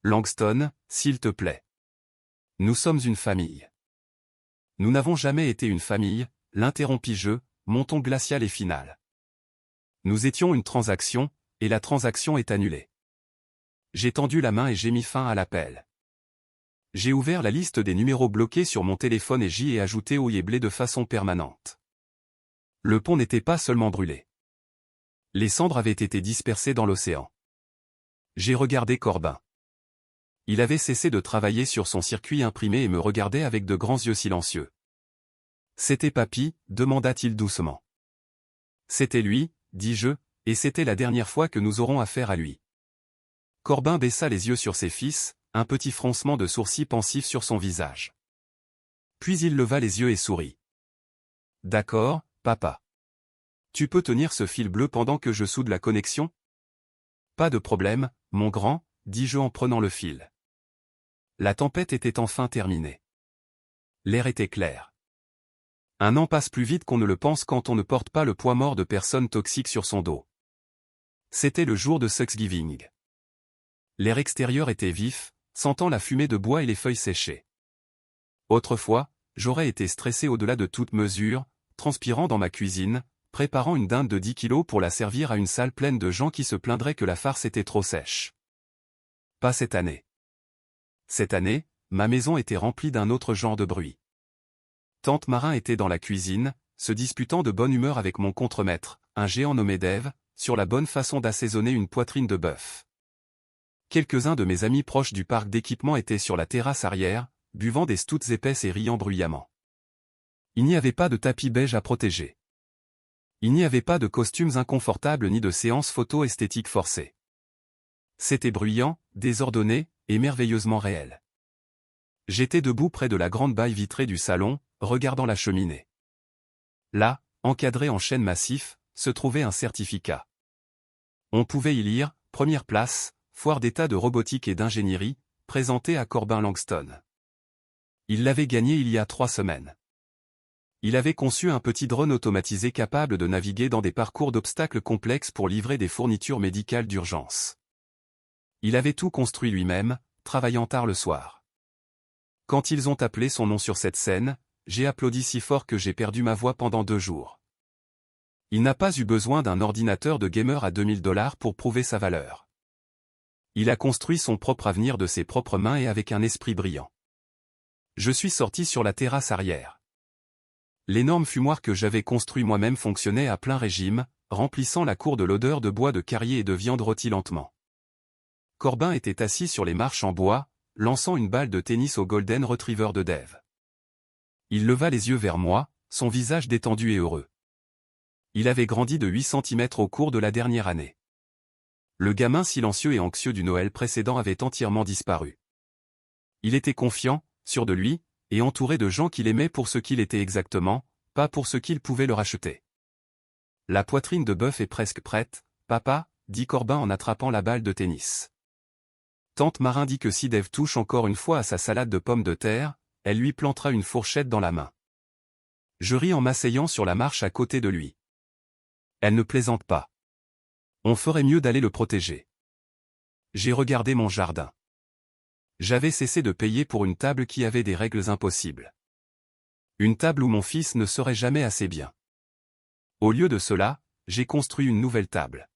Langston, s'il te plaît. Nous sommes une famille. Nous n'avons jamais été une famille, l'interrompis-je, mon ton glacial et final. Nous étions une transaction, et la transaction est annulée. J'ai tendu la main et j'ai mis fin à l'appel. J'ai ouvert la liste des numéros bloqués sur mon téléphone et j'y ai ajouté Oyeblé de façon permanente. Le pont n'était pas seulement brûlé. Les cendres avaient été dispersées dans l'océan. J'ai regardé Corbin. Il avait cessé de travailler sur son circuit imprimé et me regardait avec de grands yeux silencieux. « C'était Papy ?» demanda-t-il doucement. « C'était lui, » dis-je, et c'était la dernière fois que nous aurons affaire à lui. Corbin baissa les yeux sur ses fils, un petit froncement de sourcils pensif sur son visage. Puis il leva les yeux et sourit. « D'accord, papa. Tu peux tenir ce fil bleu pendant que je soude la connexion ? » Pas de problème, mon grand, dis-je en prenant le fil. La tempête était enfin terminée. L'air était clair. Un an passe plus vite qu'on ne le pense quand on ne porte pas le poids mort de personnes toxiques sur son dos. C'était le jour de Thanksgiving. L'air extérieur était vif, sentant la fumée de bois et les feuilles séchées. Autrefois, j'aurais été stressé au-delà de toute mesure, transpirant dans ma cuisine, préparant une dinde de 10 kilos pour la servir à une salle pleine de gens qui se plaindraient que la farce était trop sèche. Pas cette année. Cette année, ma maison était remplie d'un autre genre de bruit. Tante Marin était dans la cuisine, se disputant de bonne humeur avec mon contremaître, un géant nommé Dave, sur la bonne façon d'assaisonner une poitrine de bœuf. Quelques-uns de mes amis proches du parc d'équipement étaient sur la terrasse arrière, buvant des stouts épaisses et riant bruyamment. Il n'y avait pas de tapis beige à protéger. Il n'y avait pas de costumes inconfortables ni de séances photo esthétiques forcées. C'était bruyant, désordonné, et merveilleusement réel. J'étais debout près de la grande baille vitrée du salon, regardant la cheminée. Là, encadré en chêne massif, se trouvait un certificat. On pouvait y lire « Première place, foire d'état de robotique et d'ingénierie, présentée à Corbin Langston ». Il l'avait gagné il y a 3 semaines. Il avait conçu un petit drone automatisé capable de naviguer dans des parcours d'obstacles complexes pour livrer des fournitures médicales d'urgence. Il avait tout construit lui-même, travaillant tard le soir. Quand ils ont appelé son nom sur cette scène, j'ai applaudi si fort que j'ai perdu ma voix pendant 2 jours. Il n'a pas eu besoin d'un ordinateur de gamer à 2000 $ pour prouver sa valeur. Il a construit son propre avenir de ses propres mains et avec un esprit brillant. Je suis sorti sur la terrasse arrière. L'énorme fumoir que j'avais construit moi-même fonctionnait à plein régime, remplissant la cour de l'odeur de bois de carrier et de viande rôtie lentement. Corbin était assis sur les marches en bois, lançant une balle de tennis au Golden Retriever de Dave. Il leva les yeux vers moi, son visage détendu et heureux. Il avait grandi de 8 cm au cours de la dernière année. Le gamin silencieux et anxieux du Noël précédent avait entièrement disparu. Il était confiant, sûr de lui, et entouré de gens qu'il aimait pour ce qu'il était exactement, pas pour ce qu'il pouvait leur acheter. La poitrine de bœuf est presque prête, papa, dit Corbin en attrapant la balle de tennis. Tante Marin dit que si Dave touche encore une fois à sa salade de pommes de terre, elle lui plantera une fourchette dans la main. Je ris en m'asseyant sur la marche à côté de lui. Elle ne plaisante pas. On ferait mieux d'aller le protéger. J'ai regardé mon jardin. J'avais cessé de payer pour une table qui avait des règles impossibles. Une table où mon fils ne serait jamais assez bien. Au lieu de cela, j'ai construit une nouvelle table.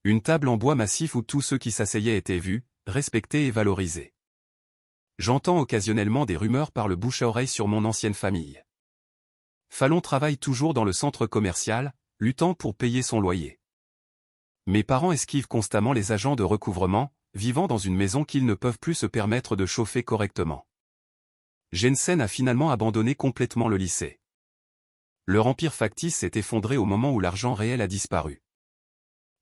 Une table en bois massif où tous ceux qui s'asseyaient étaient vus, respectés et valorisés. J'entends occasionnellement des rumeurs par le bouche à oreille sur mon ancienne famille. Fallon travaille toujours dans le centre commercial, luttant pour payer son loyer. Mes parents esquivent constamment les agents de recouvrement, vivant dans une maison qu'ils ne peuvent plus se permettre de chauffer correctement. Jensen a finalement abandonné complètement le lycée. Leur empire factice s'est effondré au moment où l'argent réel a disparu.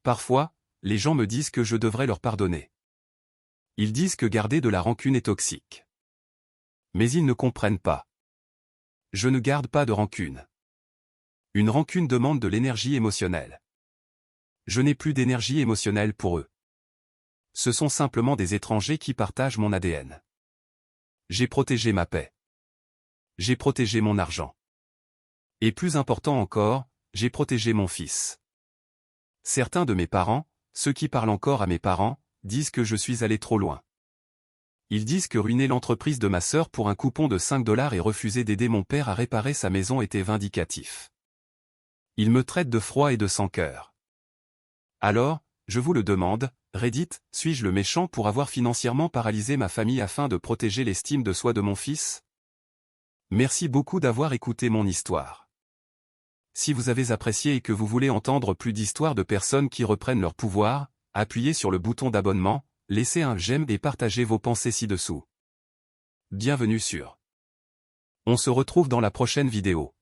Parfois, les gens me disent que je devrais leur pardonner. Ils disent que garder de la rancune est toxique. Mais ils ne comprennent pas. Je ne garde pas de rancune. Une rancune demande de l'énergie émotionnelle. Je n'ai plus d'énergie émotionnelle pour eux. Ce sont simplement des étrangers qui partagent mon ADN. J'ai protégé ma paix. J'ai protégé mon argent. Et plus important encore, j'ai protégé mon fils. Certains de mes parents, ceux qui parlent encore à mes parents, disent que je suis allé trop loin. Ils disent que ruiner l'entreprise de ma sœur pour un coupon de 5 $ et refuser d'aider mon père à réparer sa maison était vindicatif. Ils me traitent de froid et de sans cœur. Alors, je vous le demande, Reddit, suis-je le méchant pour avoir financièrement paralysé ma famille afin de protéger l'estime de soi de mon fils? Merci beaucoup d'avoir écouté mon histoire. Si vous avez apprécié et que vous voulez entendre plus d'histoires de personnes qui reprennent leur pouvoir, appuyez sur le bouton d'abonnement, laissez un j'aime et partagez vos pensées ci-dessous. Bienvenue sur. On se retrouve dans la prochaine vidéo.